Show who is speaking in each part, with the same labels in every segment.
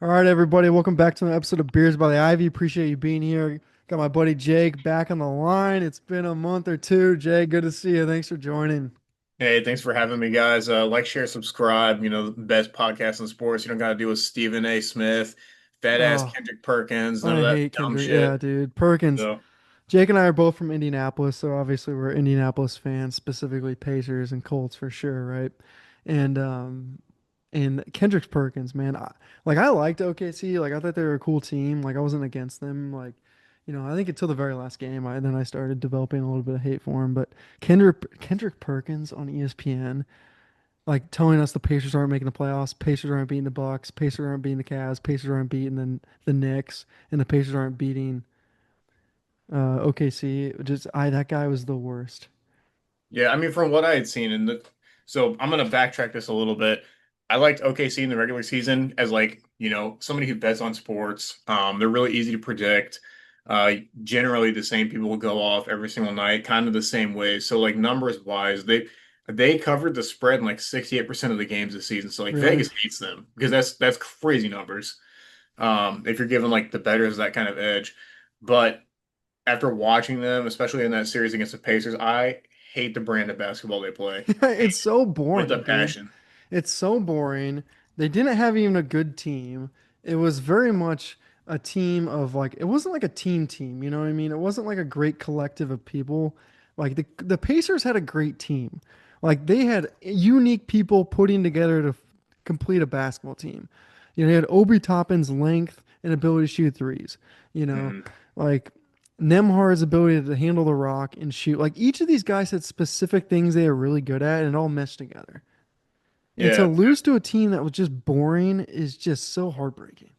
Speaker 1: All right, everybody, welcome back to an episode of Beers by the Ivy. Appreciate you being here. Got my buddy Jake back on the line. It's been a month or two. Jake, good to see you. Thanks for joining.
Speaker 2: Hey, thanks for having me, guys. Like, share, subscribe. The best podcast in sports. You don't got to deal with Stephen A. Smith, fat ass
Speaker 1: Oh,
Speaker 2: Kendrick Perkins, none
Speaker 1: I
Speaker 2: of that
Speaker 1: hate
Speaker 2: dumb
Speaker 1: Kendrick. Yeah,
Speaker 2: shit.
Speaker 1: dude. Perkins.
Speaker 2: So,
Speaker 1: Jake and I are both from Indianapolis, so obviously we're Indianapolis fans, specifically Pacers and Colts for sure, right? And Kendrick's Perkins, man. I liked OKC. Like I thought they were a cool team. Like I wasn't against them. I think until the very last game, I started developing a little bit of hate for him. But Kendrick Perkins on ESPN, like telling us the Pacers aren't making the playoffs, Pacers aren't beating the Bucks, Pacers aren't beating the Cavs, Pacers aren't beating the Knicks, and the Pacers aren't beating OKC. Just I that guy was the worst.
Speaker 2: yeah, from what I had seen, so I'm gonna backtrack this a little bit. I liked OKC in the regular season as somebody who bets on sports. They're really easy to predict. Generally the same people will go off every single night, kind of the same way. So like numbers wise, they covered the spread in like 68% of the games this season. So like
Speaker 1: Really?
Speaker 2: Vegas hates them because that's crazy numbers. If you're giving like the bettors that kind of edge. But after watching them, especially in that series against the Pacers, I hate the brand of basketball they play. Hate
Speaker 1: It's
Speaker 2: it
Speaker 1: so
Speaker 2: with a
Speaker 1: boring, dude.
Speaker 2: passion.
Speaker 1: It's so boring. They didn't have even a good team. It was very much a team of like it wasn't like a team, you know what I mean? It wasn't like a great collective of people. Like the Pacers had a great team. Like they had unique people putting together to complete a basketball team. They had Obi Toppin's length and ability to shoot threes. You know,
Speaker 2: Mhm.
Speaker 1: like Nemhard's ability to handle the rock and shoot. Like each of these guys had specific things they are really good at and it all meshed together. And to
Speaker 2: Yeah,
Speaker 1: lose to a team that was just boring is just so heartbreaking.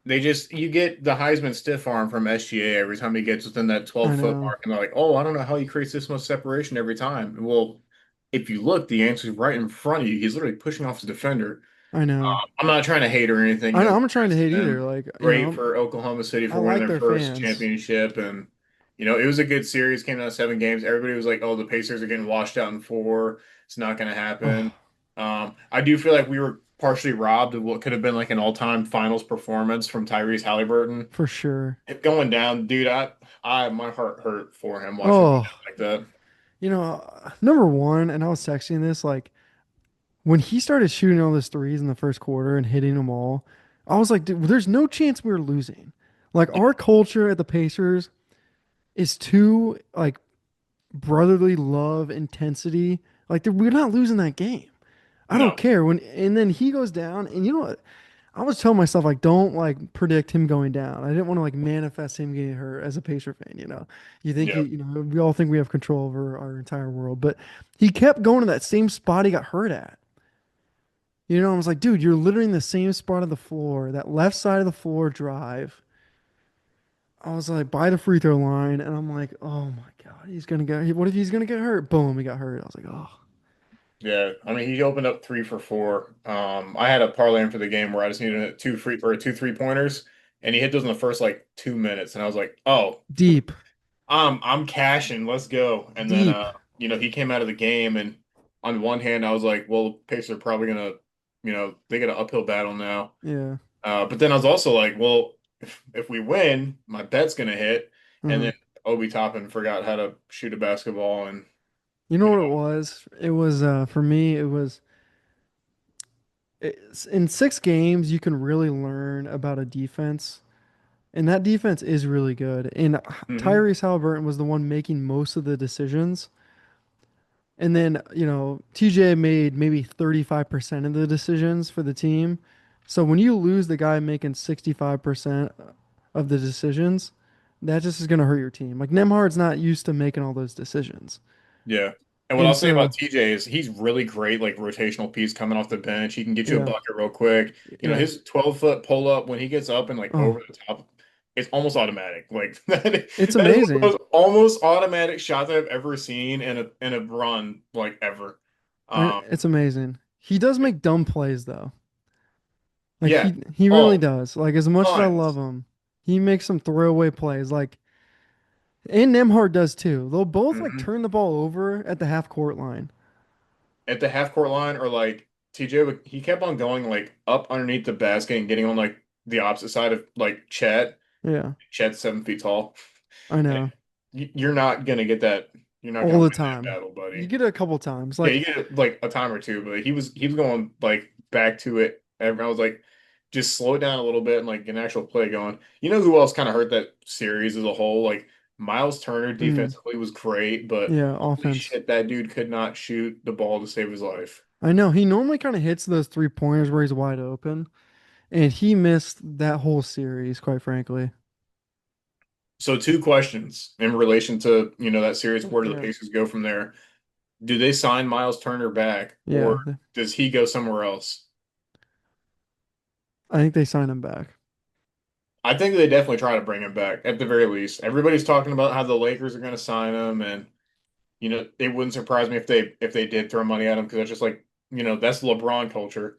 Speaker 2: you get the Heisman stiff arm from SGA every time he gets within that
Speaker 1: I
Speaker 2: 12-foot
Speaker 1: know.
Speaker 2: mark, and they're like, "Oh, I don't know how he creates this much separation every time." Well, if you look, the answer's right in front of you. He's literally pushing off his defender.
Speaker 1: I know.
Speaker 2: I'm not trying to hate or anything.
Speaker 1: I'm not trying to
Speaker 2: Congrats
Speaker 1: hate
Speaker 2: to
Speaker 1: either.
Speaker 2: them.
Speaker 1: Like,
Speaker 2: Great for Oklahoma City
Speaker 1: I
Speaker 2: for winning
Speaker 1: like
Speaker 2: their
Speaker 1: their
Speaker 2: first
Speaker 1: fans.
Speaker 2: championship, and it was a good series. Came down to 7 games. Everybody was like, "Oh, the Pacers are getting washed out in four. It's not going to happen."
Speaker 1: Oh,
Speaker 2: I do feel like we were partially robbed of what could have been like an all-time finals performance from Tyrese Halliburton.
Speaker 1: for sure.
Speaker 2: It going down, dude. My heart hurt for him watching him go
Speaker 1: Oh,
Speaker 2: down like that.
Speaker 1: number one, and I was texting this, like, when he started shooting all those threes in the first quarter and hitting them all, I was like, dude, there's no chance we're losing. Like, our culture at the Pacers is too, like, brotherly love intensity. Like, we're not losing that game. I don't
Speaker 2: No,
Speaker 1: care and then he goes down, and you know what? I was telling myself like, don't like predict him going down. I didn't want to like manifest him getting hurt as a Pacer fan. You think
Speaker 2: yeah,
Speaker 1: we all think we have control over our entire world, but he kept going to that same spot he got hurt at. I was like, dude, you're literally in the same spot of the floor, that left side of the floor drive. I was like, by the free throw line, and I'm like, oh my God, he's gonna get. What if he's gonna get hurt? Boom, he got hurt. I was like, oh,
Speaker 2: yeah. He opened up 3 for 4. I had a parlay in for the game where I just needed two 3 pointers, and he hit those in the first like 2 minutes, and I was like, "Oh,
Speaker 1: deep,
Speaker 2: I'm cashing. Let's go." And then
Speaker 1: deep.
Speaker 2: he came out of the game, and on one hand, I was like, "Well, Pacers are probably gonna, they got an uphill battle now."
Speaker 1: Yeah.
Speaker 2: But then I was also like, "Well, if we win, my bet's gonna hit." And
Speaker 1: Uh-huh.
Speaker 2: then Obi Toppin forgot how to shoot a basketball, and
Speaker 1: You know
Speaker 2: you
Speaker 1: what it was? It was for me. In 6 games you can really learn about a defense, and that defense is really good. And
Speaker 2: know.
Speaker 1: Tyrese Halliburton was the one making most of the decisions, and then TJ made maybe 35% of the decisions for the team. So when you lose the guy making 65% of the decisions, that just is going to hurt your team. Like Nemhard's not used to making all those decisions,
Speaker 2: Yeah. And what
Speaker 1: and
Speaker 2: I'll say about
Speaker 1: so
Speaker 2: TJ is he's really great, like rotational piece coming off the bench. He can get you a
Speaker 1: yeah,
Speaker 2: bucket real quick.
Speaker 1: yeah.
Speaker 2: His 12-foot pull up when he gets up and like
Speaker 1: Oh,
Speaker 2: over the top, it's almost automatic. Like that,
Speaker 1: it's
Speaker 2: that is one of
Speaker 1: amazing.
Speaker 2: those almost automatic shots I've ever seen in a run, like ever. Um,
Speaker 1: It's amazing. He does make dumb plays though. Like
Speaker 2: yeah.
Speaker 1: he really
Speaker 2: Oh,
Speaker 1: does. Like as much as I love
Speaker 2: tons.
Speaker 1: him, he makes some throwaway plays. Like and Nemhard does too. They'll both like
Speaker 2: Mhm.
Speaker 1: turn the ball over at the half court line.
Speaker 2: At the half court line or like TJ, he kept on going like up underneath the basket and getting on like the opposite side of like Chet.
Speaker 1: Yeah,
Speaker 2: Chet's 7 feet tall.
Speaker 1: I
Speaker 2: And
Speaker 1: know.
Speaker 2: you're not gonna get that. You're not
Speaker 1: All
Speaker 2: gonna
Speaker 1: the
Speaker 2: win that
Speaker 1: time.
Speaker 2: battle,
Speaker 1: You
Speaker 2: buddy.
Speaker 1: get it a couple times.
Speaker 2: Yeah,
Speaker 1: Like,
Speaker 2: you get it like a time or two, but he was going like back to it. And I was like, just slow it down a little bit and like an actual play going. You know who else kind of hurt that series as a whole? Like Miles Turner
Speaker 1: mm,
Speaker 2: defensively was great, but
Speaker 1: yeah,
Speaker 2: holy
Speaker 1: offense.
Speaker 2: shit, that dude could not shoot the ball to save his life.
Speaker 1: I know. He normally kind of hits those 3 pointers where he's wide open, and he missed that whole series, quite frankly.
Speaker 2: So two questions in relation to, that series. Where do the
Speaker 1: Yeah.
Speaker 2: Pacers go from there? Do they sign Miles Turner back, or
Speaker 1: Yeah.
Speaker 2: does he go somewhere else?
Speaker 1: I think they signed him back.
Speaker 2: I think they definitely try to bring him back at the very least. Everybody's talking about how the Lakers are going to sign him, and it wouldn't surprise me if they did throw money at him because that's just like that's LeBron culture.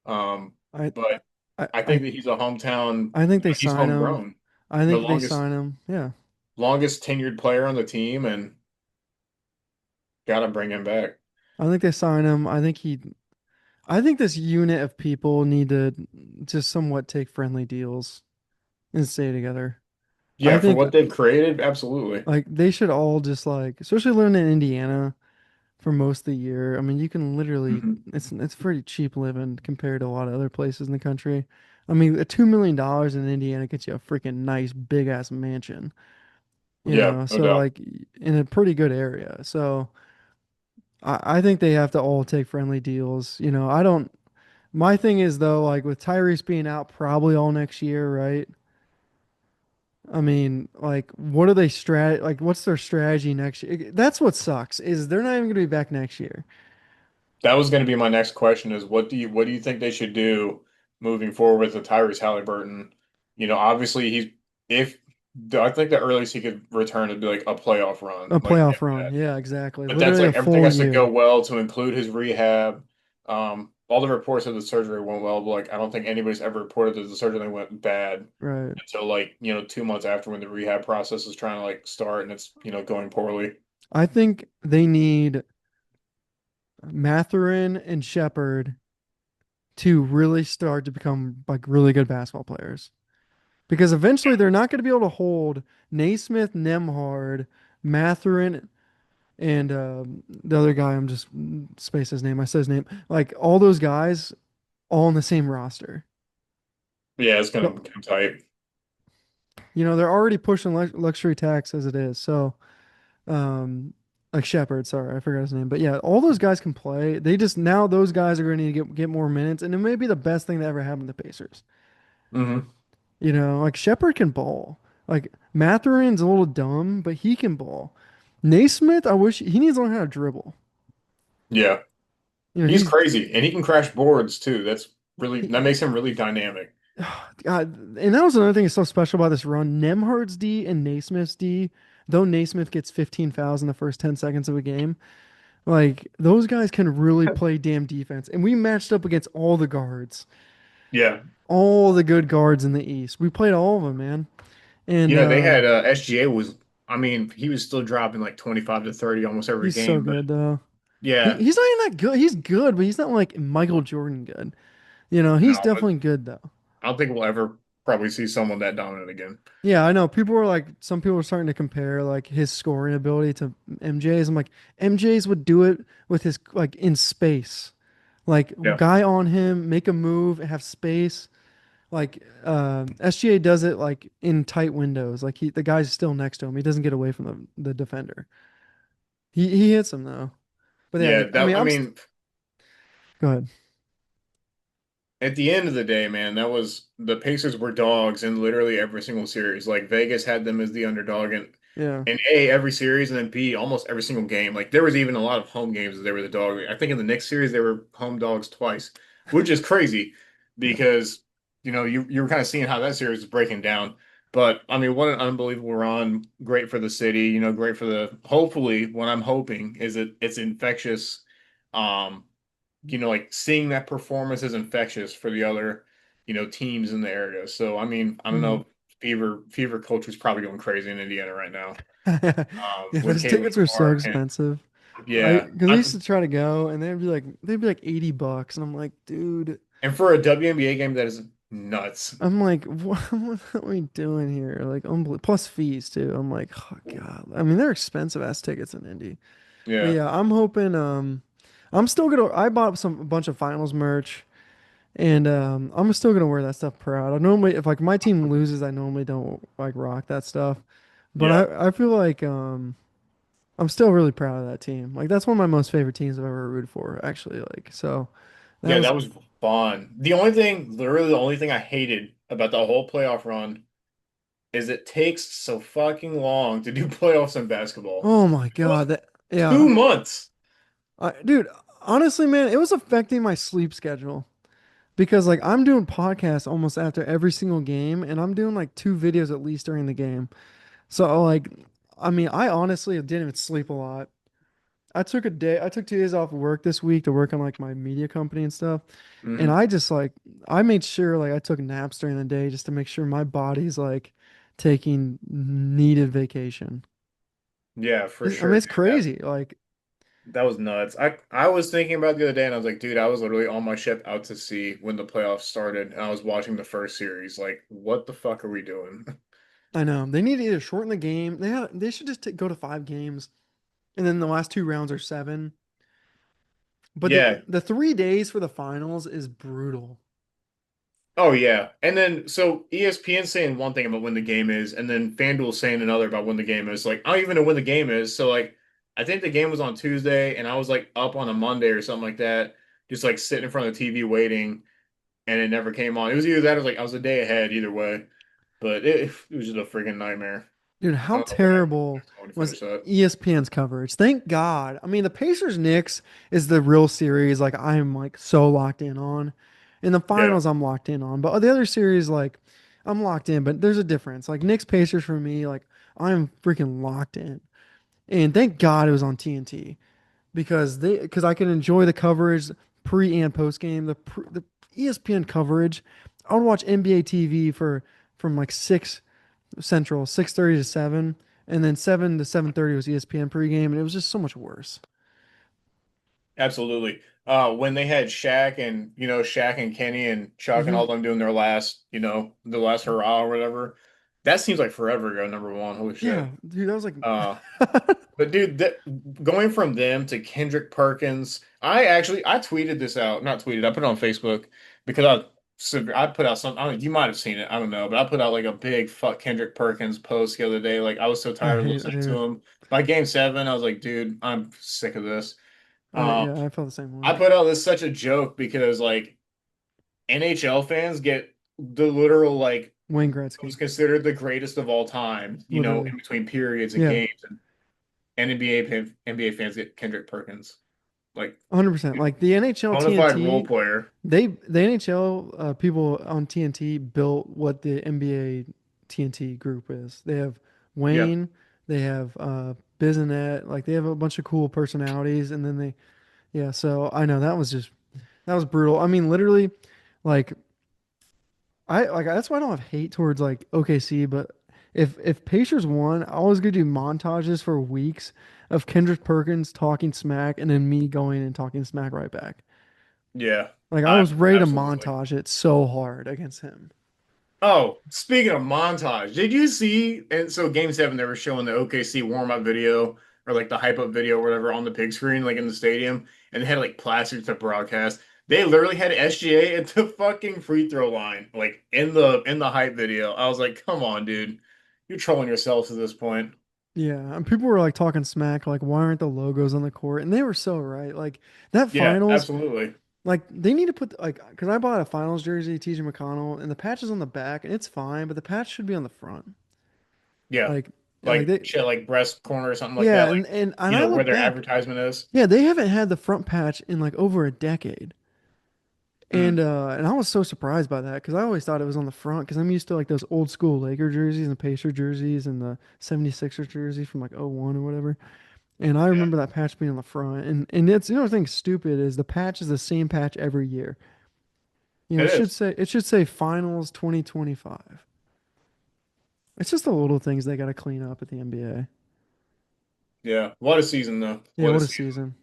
Speaker 2: Um,
Speaker 1: I
Speaker 2: but
Speaker 1: I
Speaker 2: I
Speaker 1: I
Speaker 2: think that he's a hometown.
Speaker 1: I think they
Speaker 2: He's
Speaker 1: sign him.
Speaker 2: homegrown,
Speaker 1: I
Speaker 2: the
Speaker 1: think they
Speaker 2: longest
Speaker 1: sign him. Yeah.
Speaker 2: longest tenured player on the team, and got to bring him back.
Speaker 1: I think they sign him. I think this unit of people need to just somewhat take friendly deals and stay together. I
Speaker 2: Yeah, for
Speaker 1: think
Speaker 2: what they've created, absolutely.
Speaker 1: like they should all just like, especially living in Indiana for most of the year. I mean, you can literally
Speaker 2: Mhm.
Speaker 1: it's pretty cheap living compared to a lot of other places in the country. I mean, a $2 million in Indiana gets you a freaking nice big ass mansion, you
Speaker 2: Yeah,
Speaker 1: know.
Speaker 2: no
Speaker 1: So
Speaker 2: doubt.
Speaker 1: like in a pretty good area. So I think they have to all take friendly deals. You know, I don't. My thing is though, like with Tyrese being out probably all next year, right? I mean, like, what are they like? What's their strategy next year? That's what sucks is they're not even gonna be back next year.
Speaker 2: That was going to be my next question is what do you think they should do moving forward with the Tyrese Halliburton? Obviously if I think the earliest he could return would be like a playoff run,
Speaker 1: A
Speaker 2: like
Speaker 1: playoff
Speaker 2: if
Speaker 1: run,
Speaker 2: that.
Speaker 1: yeah, exactly.
Speaker 2: But that's
Speaker 1: Literally a
Speaker 2: like everything
Speaker 1: full
Speaker 2: has to go
Speaker 1: year,
Speaker 2: well to include his rehab. All the reports of the surgery went well, but like I don't think anybody's ever reported that the surgery went bad
Speaker 1: right?
Speaker 2: until like 2 months after when the rehab process is trying to like start and it's going poorly.
Speaker 1: I think they need Mathurin and Shepard to really start to become like really good basketball players because eventually they're not going to be able to hold Naismith, Nemhard, Mathurin, and the other guy. I'm just space his name. I said his name. Like all those guys all on the same roster.
Speaker 2: Yeah, it's gonna
Speaker 1: So,
Speaker 2: become tight.
Speaker 1: you know, they're already pushing luxury tax as it is. So, um, like Shepard, sorry, I forgot his name. But yeah, all those guys can play. They just now those guys are going to need to get more minutes, and it may be the best thing that ever happened to the Pacers.
Speaker 2: Hmm.
Speaker 1: You know, like Shepard can ball. Like Mathurin's a little dumb, but he can ball. Naismith, I wish he needs to learn how to dribble.
Speaker 2: Yeah.
Speaker 1: You know,
Speaker 2: He's crazy and he can crash boards too. That
Speaker 1: he
Speaker 2: makes him really dynamic.
Speaker 1: God, and that was another thing that's so special about this run. Nemhard's D and Naismith's D, though Naismith gets 15 fouls in the first 10 seconds of a game, like those guys can really play damn defense. And we matched up against all the guards,
Speaker 2: Yeah.
Speaker 1: all the good guards in the East. We played all of them, man. And
Speaker 2: They had SGA was I mean, he was still dropping like 25 to 30 almost every
Speaker 1: he's so
Speaker 2: game, but
Speaker 1: good though.
Speaker 2: yeah,
Speaker 1: He's not even that good. He's good, but he's not like Michael Jordan good. You know, he's
Speaker 2: no, but
Speaker 1: definitely good though.
Speaker 2: I don't think we'll ever probably see someone that dominant again.
Speaker 1: Yeah, I know. People were like, some people were starting to compare like his scoring ability to MJ's. I'm like, MJ's would do it with his like in space, like
Speaker 2: Yeah.
Speaker 1: guy on him, make a move, have space. Like SGA does it like in tight windows. Like the guy's still next to him. He doesn't get away from the defender. He hits him though. But yeah,
Speaker 2: Yeah,
Speaker 1: I
Speaker 2: that
Speaker 1: mean,
Speaker 2: I mean,
Speaker 1: go ahead.
Speaker 2: at the end of the day, man, that was the Pacers were dogs in literally every single series. Like Vegas had them as the underdog
Speaker 1: Yeah.
Speaker 2: and A, every series, and then B, almost every single game. Like there was even a lot of home games that they were the dog. I think in the next series they were home dogs twice, which is crazy
Speaker 1: Yeah.
Speaker 2: because you were kind of seeing how that series was breaking down. But I mean, what an unbelievable run! Great for the city, great for the. Hopefully, what I'm hoping is that it's infectious. Um, like seeing that performance is infectious for the other, teams in the area. So I mean, I don't
Speaker 1: Hmm.
Speaker 2: know. Fever culture is probably going crazy in Indiana right now
Speaker 1: Yeah,
Speaker 2: with
Speaker 1: those
Speaker 2: Caitlin
Speaker 1: tickets are so
Speaker 2: Clark and
Speaker 1: expensive.
Speaker 2: Yeah.
Speaker 1: Because I used to try to go, and they'd be like $80, and I'm like, dude,
Speaker 2: And for a WNBA game, that is nuts.
Speaker 1: I'm like, what are we doing here? Like, plus fees too. I'm like, oh God. I mean, they're expensive ass tickets in Indy. But
Speaker 2: Yeah.
Speaker 1: yeah, I'm hoping. I'm still gonna. I bought a bunch of finals merch, and I'm still gonna wear that stuff proud. I normally, if like my team loses, I normally don't like rock that stuff. But
Speaker 2: Yeah.
Speaker 1: I feel like I'm still really proud of that team. Like that's one of my most favorite teams I've ever rooted for. Actually, like so that
Speaker 2: Yeah,
Speaker 1: was
Speaker 2: that was fun. The only thing, literally the only thing I hated about the whole playoff run is it takes so fucking long to do playoffs in basketball.
Speaker 1: oh my
Speaker 2: It was
Speaker 1: God, that
Speaker 2: two
Speaker 1: yeah.
Speaker 2: months.
Speaker 1: Dude, honestly, man, it was affecting my sleep schedule because like I'm doing podcasts almost after every single game, and I'm doing like two videos at least during the game. So like, I mean, I honestly didn't even sleep a lot. I took 2 days off of work this week to work on like my media company and stuff, and
Speaker 2: Hmm.
Speaker 1: I just like I made sure like I took naps during the day just to make sure my body's like taking needed vacation.
Speaker 2: Yeah, for
Speaker 1: I mean,
Speaker 2: sure,
Speaker 1: it's
Speaker 2: dude. That
Speaker 1: crazy. Like,
Speaker 2: that was nuts. I was thinking about it the other day, and I was like, dude, I was literally on my ship out to sea when the playoffs started, and I was watching the first series. Like, what the fuck are we doing?
Speaker 1: I know they need to either shorten the game. They should just go to 5 games, and then the last two rounds are seven. But
Speaker 2: Yeah.
Speaker 1: the 3 days for the finals is brutal.
Speaker 2: Oh yeah. And then so ESPN saying one thing about when the game is, and then FanDuel saying another about when the game is. Like, I don't even know when the game is. So like I think the game was on Tuesday and I was like up on a Monday or something like that, just like sitting in front of the TV waiting and it never came on. It was either that or like I was a day ahead either way. But it was just a freaking nightmare.
Speaker 1: Dude,
Speaker 2: I
Speaker 1: how
Speaker 2: don't know when
Speaker 1: terrible
Speaker 2: when to
Speaker 1: was
Speaker 2: finish that.
Speaker 1: ESPN's coverage? Thank God. I mean, the Pacers Knicks is the real series like I'm like so locked in on. In the
Speaker 2: Yeah.
Speaker 1: finals, I'm locked in on. But the other series, like I'm locked in, but there's a difference. Like Knicks Pacers for me, like I'm freaking locked in. And thank God it was on TNT because I could enjoy the coverage pre and post game. The ESPN coverage, I would watch NBA TV for from like 6 Central, 6:30 to 7, and then 7 to 7:30 was ESPN pregame, and it was just so much worse.
Speaker 2: Absolutely. When they had Shaq and Shaq and Kenny and Chuck and
Speaker 1: Hmm.
Speaker 2: all them doing their last, the last hurrah or whatever, that seems like forever ago. Number one, holy shit.
Speaker 1: Yeah, dude, that was like,
Speaker 2: Uh, but dude, going from them to Kendrick Perkins, I tweeted this out, not tweeted, I put it on Facebook because I put out some. I don't, you might have seen it, I don't know, but I put out like a big fuck Kendrick Perkins post the other day. Like I was so
Speaker 1: I
Speaker 2: tired of
Speaker 1: hate,
Speaker 2: listening to
Speaker 1: dude.
Speaker 2: him. By game seven, I was like, dude, I'm sick of this. Um,
Speaker 1: Yeah, I felt the same
Speaker 2: I
Speaker 1: way.
Speaker 2: put out this such a joke because like NHL fans get the literal like
Speaker 1: Wayne
Speaker 2: who's
Speaker 1: Gretzky,
Speaker 2: considered the greatest of all time,
Speaker 1: literally.
Speaker 2: in between periods and
Speaker 1: Yeah,
Speaker 2: games, and NBA fans get Kendrick Perkins, like
Speaker 1: 100%. Like the NHL
Speaker 2: bona fide role
Speaker 1: TNT,
Speaker 2: player.
Speaker 1: the NHL people on TNT built what the NBA TNT group is. They have
Speaker 2: Yep.
Speaker 1: Wayne, they have Bizanet, like they have a bunch of cool personalities, and then yeah. So I know that was brutal. I mean, literally, like that's why I don't have hate towards like OKC, but if Pacers won, I was gonna do montages for weeks of Kendrick Perkins talking smack and then me going and talking smack right back.
Speaker 2: Yeah.
Speaker 1: Like I
Speaker 2: I
Speaker 1: was ready to
Speaker 2: absolutely.
Speaker 1: montage it so hard against him.
Speaker 2: Oh, speaking of montage, did you see? And so game seven, they were showing the OKC warm up video or like the hype up video or whatever on the big screen, like in the stadium, and they had like plastic to broadcast. They literally had SGA at the fucking free throw line, like in the hype video. I was like, come on, dude, you're trolling yourselves at this point.
Speaker 1: Yeah, and people were like talking smack, like why aren't the logos on the court? And they were so right. Like that
Speaker 2: Yeah,
Speaker 1: finals,
Speaker 2: absolutely.
Speaker 1: like they need to put like because I bought a finals jersey, TJ McConnell, and the patch is on the back, and it's fine, but the patch should be on the front.
Speaker 2: Yeah,
Speaker 1: Like like
Speaker 2: like
Speaker 1: they
Speaker 2: shit, like breast corner or something like
Speaker 1: yeah,
Speaker 2: that, like
Speaker 1: and I
Speaker 2: where
Speaker 1: look
Speaker 2: their
Speaker 1: back,
Speaker 2: advertisement is.
Speaker 1: yeah, they haven't had the front patch in like over a decade.
Speaker 2: Mm,
Speaker 1: And I was so surprised by that because I always thought it was on the front because I'm used to like those old school Laker jerseys and Pacer jerseys and the 76ers jersey from like '01 or whatever. And I
Speaker 2: yeah,
Speaker 1: remember that patch being on the front. And it's the other thing stupid is the patch is the same patch every year. You know,
Speaker 2: it is.
Speaker 1: it should say Finals 2025. It's just the little things they got to clean up at the NBA.
Speaker 2: Yeah, what a season though.
Speaker 1: Yeah,
Speaker 2: What a
Speaker 1: what a
Speaker 2: season.
Speaker 1: season.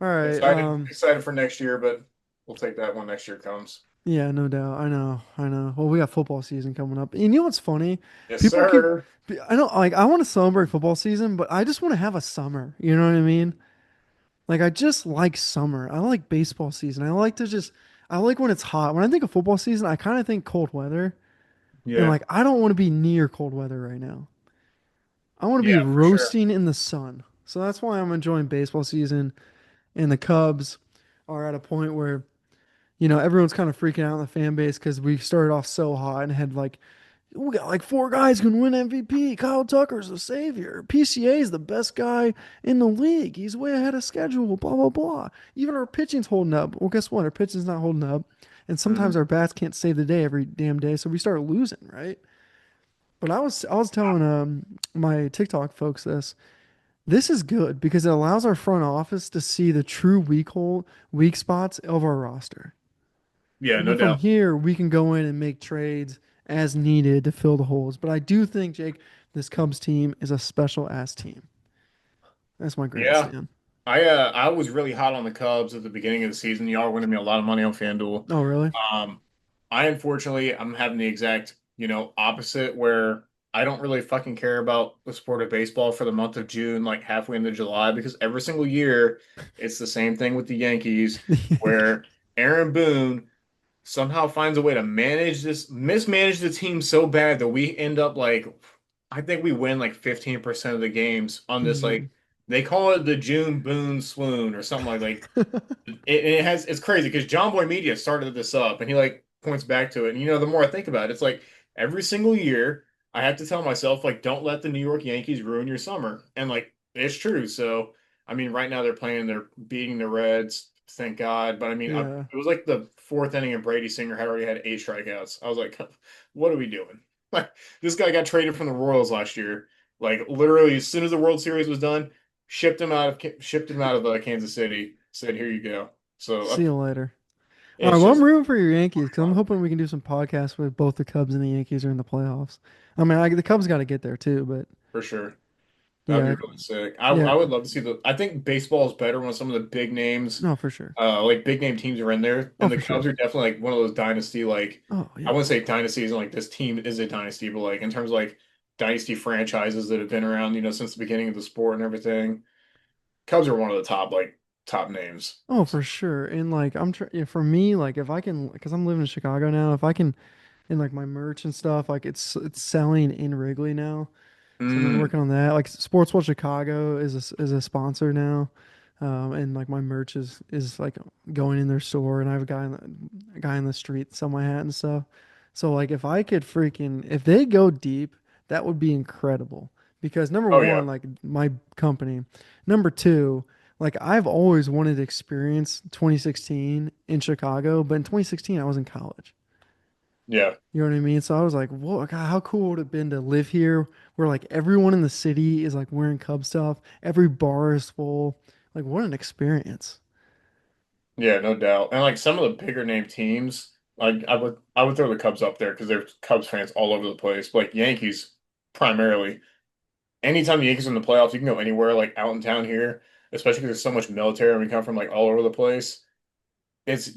Speaker 1: All right.
Speaker 2: Excited for next year, but we'll take that when next year comes.
Speaker 1: Yeah, no doubt. I know. I know. Well, we got football season coming up. And you know what's funny?
Speaker 2: Yes,
Speaker 1: People keep
Speaker 2: sir.
Speaker 1: I don't like I want to celebrate football season, but I just want to have a summer. You know what I mean? Like I just like summer. I like baseball season. I like when it's hot. When I think of football season, I kind of think cold weather. And
Speaker 2: Yeah,
Speaker 1: like I don't want to be near cold weather right now. I want to be
Speaker 2: yeah, for sure.
Speaker 1: roasting in the sun. So that's why I'm enjoying baseball season. And the Cubs are at a point where, everyone's kind of freaking out in the fan base because we started off so hot and had like, we got like four guys who can win MVP. Kyle Tucker's the savior. PCA is the best guy in the league. He's way ahead of schedule. Blah blah blah. Even our pitching's holding up. Well, guess what? Our pitching's not holding up, and sometimes
Speaker 2: Mhm.
Speaker 1: our bats can't save the day every damn day. So we start losing, right? But I was telling my TikTok folks this. This is good because it allows our front office to see the true weak spots of our roster.
Speaker 2: Yeah,
Speaker 1: And
Speaker 2: no
Speaker 1: then from
Speaker 2: doubt.
Speaker 1: here, we can go in and make trades as needed to fill the holes. But I do think, Jake, this Cubs team is a special ass team. That's my
Speaker 2: Yeah.
Speaker 1: grandstand.
Speaker 2: I was really hot on the Cubs at the beginning of the season. Y'all were winning me a lot of money on FanDuel.
Speaker 1: Oh, really?
Speaker 2: Um, I unfortunately I'm having the exact, opposite where I don't really fucking care about the sport of baseball for the month of June, like halfway into July, because every single year it's the same thing with the Yankees, where Aaron Boone somehow finds a way to mismanage the team so bad that we end up like, I think we win like 15% of the games on this,
Speaker 1: Hmm.
Speaker 2: like, they call it the June Boone swoon or something like it's crazy because John Boy Media started this up and he like points back to it. And the more I think about it, it's like every single year I have to tell myself, like, don't let the New York Yankees ruin your summer. And like it's true. So I mean, right now they're beating the Reds, thank God. But I mean,
Speaker 1: Yeah.
Speaker 2: it was like the fourth inning and Brady Singer had already had 8 strikeouts. I was like, what are we doing? Like this guy got traded from the Royals last year. Like literally as soon as the World Series was done, shipped him out of Kansas City. Said, "Here you go." So
Speaker 1: See you later. All right.
Speaker 2: it's
Speaker 1: Well, I'm
Speaker 2: just
Speaker 1: rooting for your Yankees because I'm hoping we can do some podcasts with both the Cubs and the Yankees are in the playoffs. I mean, the Cubs got to get there too, but
Speaker 2: for sure. That'd be
Speaker 1: yeah,
Speaker 2: really sick.
Speaker 1: yeah.
Speaker 2: I would love to see I think baseball is better when some of the big names,
Speaker 1: No, for sure.
Speaker 2: like big name teams are in there,
Speaker 1: Oh,
Speaker 2: and the
Speaker 1: for
Speaker 2: Cubs
Speaker 1: sure.
Speaker 2: are definitely like one of those dynasty. Like
Speaker 1: Oh,
Speaker 2: I
Speaker 1: yeah.
Speaker 2: wouldn't say dynasty isn't like this team is a dynasty, but like in terms of like dynasty franchises that have been around, since the beginning of the sport and everything. Cubs are one of the top names.
Speaker 1: Oh, for sure. And like yeah, for me, like if I can, because I'm living in Chicago now, if I can, and like my merch and stuff, like it's selling in Wrigley now. So I've been
Speaker 2: Mm,
Speaker 1: working on that. Like Sportswell Chicago is a sponsor now, and like my merch is like going in their store, and I have a guy in the street that sell my hat and stuff. So like if they go deep, that would be incredible. Because number
Speaker 2: oh yeah,
Speaker 1: one, like my company, number two, like I've always wanted to experience 2016 in Chicago, but in 2016 I was in college.
Speaker 2: yeah.
Speaker 1: You know what I mean? So I was like, whoa, God, how cool would it have been to live here where like everyone in the city is like wearing Cub stuff, every bar is full. Like, what an experience.
Speaker 2: Yeah, no doubt. And like some of the bigger name teams, like I would throw the Cubs up there because there's Cubs fans all over the place. But like Yankees primarily. Anytime the Yankees are in the playoffs, you can go anywhere, like out in town here, especially because there's so much military and we come from like all over the place. It's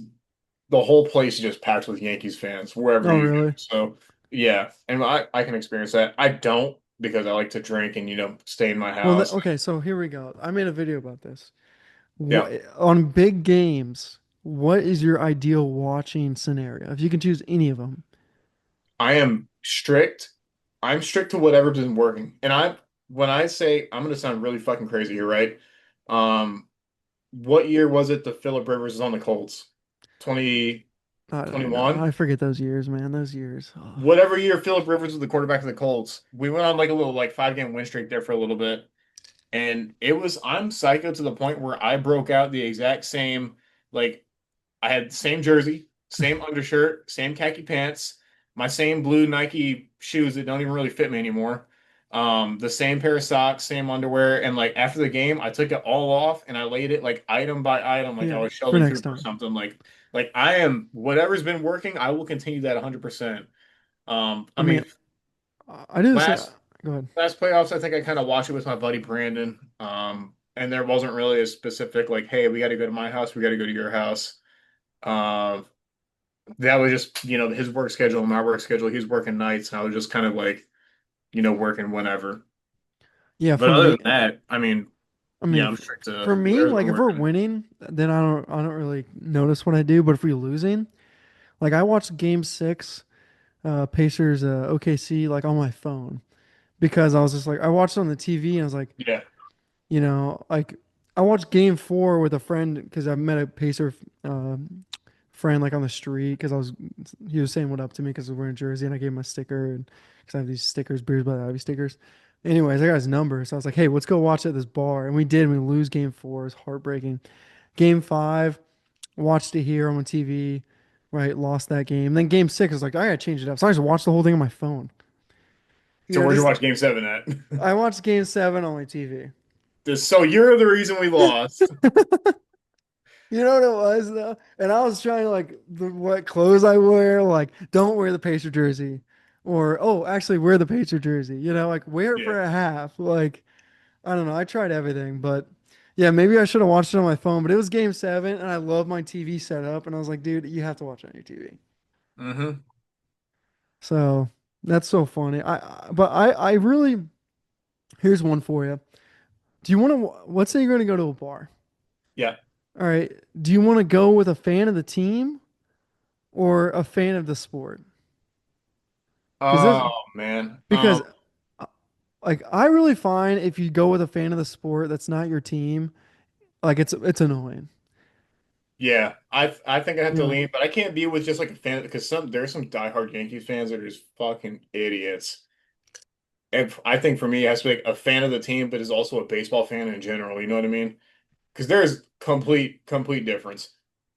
Speaker 2: the whole place is just packed with Yankees fans wherever
Speaker 1: Oh,
Speaker 2: you go.
Speaker 1: really?
Speaker 2: So yeah, and I can experience that. I don't because I like to drink and stay in my
Speaker 1: Well,
Speaker 2: house.
Speaker 1: okay, so here we go. I made a video about this.
Speaker 2: Yeah,
Speaker 1: On big games, what is your ideal watching scenario? If you can choose any of them.
Speaker 2: I am strict. I'm strict to whatever's been working. And when I say I'm gonna sound really fucking crazy here, right? Um, what year was it that Philip Rivers was on the Colts?
Speaker 1: I don't even know.
Speaker 2: 2021?
Speaker 1: I forget those years, man. Those years. Oh.
Speaker 2: Whatever year Philip Rivers was the quarterback of the Colts, we went on like a little like 5 game win streak there for a little bit. And I'm psycho to the point where I broke out the exact same, like I had the same jersey, same undershirt, same khaki pants, my same blue Nike shoes that don't even really fit me anymore. The same pair of socks, same underwear, and like after the game, I took it all off and I laid it like item by item, like I
Speaker 1: Yeah,
Speaker 2: was
Speaker 1: for
Speaker 2: Sheldon
Speaker 1: next
Speaker 2: Cooper or
Speaker 1: time.
Speaker 2: something. Like I am whatever's been working, I will continue that 100%. I
Speaker 1: I mean,
Speaker 2: mean,
Speaker 1: I do the same.
Speaker 2: last
Speaker 1: Go ahead.
Speaker 2: last playoffs, I think I kind of watched it with my buddy Brandon. And there wasn't really a specific like, hey, we got to go to my house, we got to go to your house. Um, that was just, his work schedule and my work schedule. He's working nights, and I was just kind of like, working whenever.
Speaker 1: Yeah,
Speaker 2: But
Speaker 1: for
Speaker 2: other
Speaker 1: me,
Speaker 2: than that, I mean,
Speaker 1: I mean,
Speaker 2: yeah, I'm strict to
Speaker 1: for me,
Speaker 2: wherever
Speaker 1: like if
Speaker 2: we're
Speaker 1: we're
Speaker 2: in.
Speaker 1: winning, then I don't really notice what I do. But if we're losing, like I watched Game Six, Pacers, OKC, like on my phone because I was just like I watched it on the TV and I was like,
Speaker 2: Yeah.
Speaker 1: like I watched Game Four with a friend because I met a Pacer uh, friend like on the street because he was saying what up to me because we're in Jersey and I gave him a sticker and because I have these stickers, Beers by the Ivy stickers. Anyways, I got his number, so I was like, "Hey, let's go watch at this bar," and we did. We lose Game Four. It was heartbreaking. Game Five, watched it here on the TV. Right, lost that game. Then Game Six, I was like, I gotta change it up. So I just watched the whole thing on my phone.
Speaker 2: So where'd you
Speaker 1: Just
Speaker 2: watch Game 7 at?
Speaker 1: I watched Game Seven on my TV.
Speaker 2: So you're the reason we lost.
Speaker 1: You know what it was though? And I was trying to like what clothes I wear, like don't wear the Pacer jersey. Or oh, actually wear the Pacer jersey. Like wear it
Speaker 2: Yeah.
Speaker 1: for a half. Like I don't know. I tried everything, but yeah, maybe I should have watched it on my phone, but it was game seven and I love my TV setup and I was like, dude, you have to watch it on your TV.
Speaker 2: Hmm.
Speaker 1: So that's so funny. I really here's one for you. Do you want to let's say you're going to go to a bar.
Speaker 2: Yeah.
Speaker 1: All right. Do you want to go with a fan of the team or a fan of the sport? Because this,
Speaker 2: Oh man.
Speaker 1: because uh, like I really find if you go with a fan of the sport that's not your team, like it's annoying.
Speaker 2: Yeah. I think I have
Speaker 1: You
Speaker 2: to
Speaker 1: know,
Speaker 2: lean, but I can't be with just like a fan because there's some diehard Yankees fans that are just fucking idiots. And I think for me, it has to be like a fan of the team, but is also a baseball fan in general. You know what I mean? Because there's complete difference.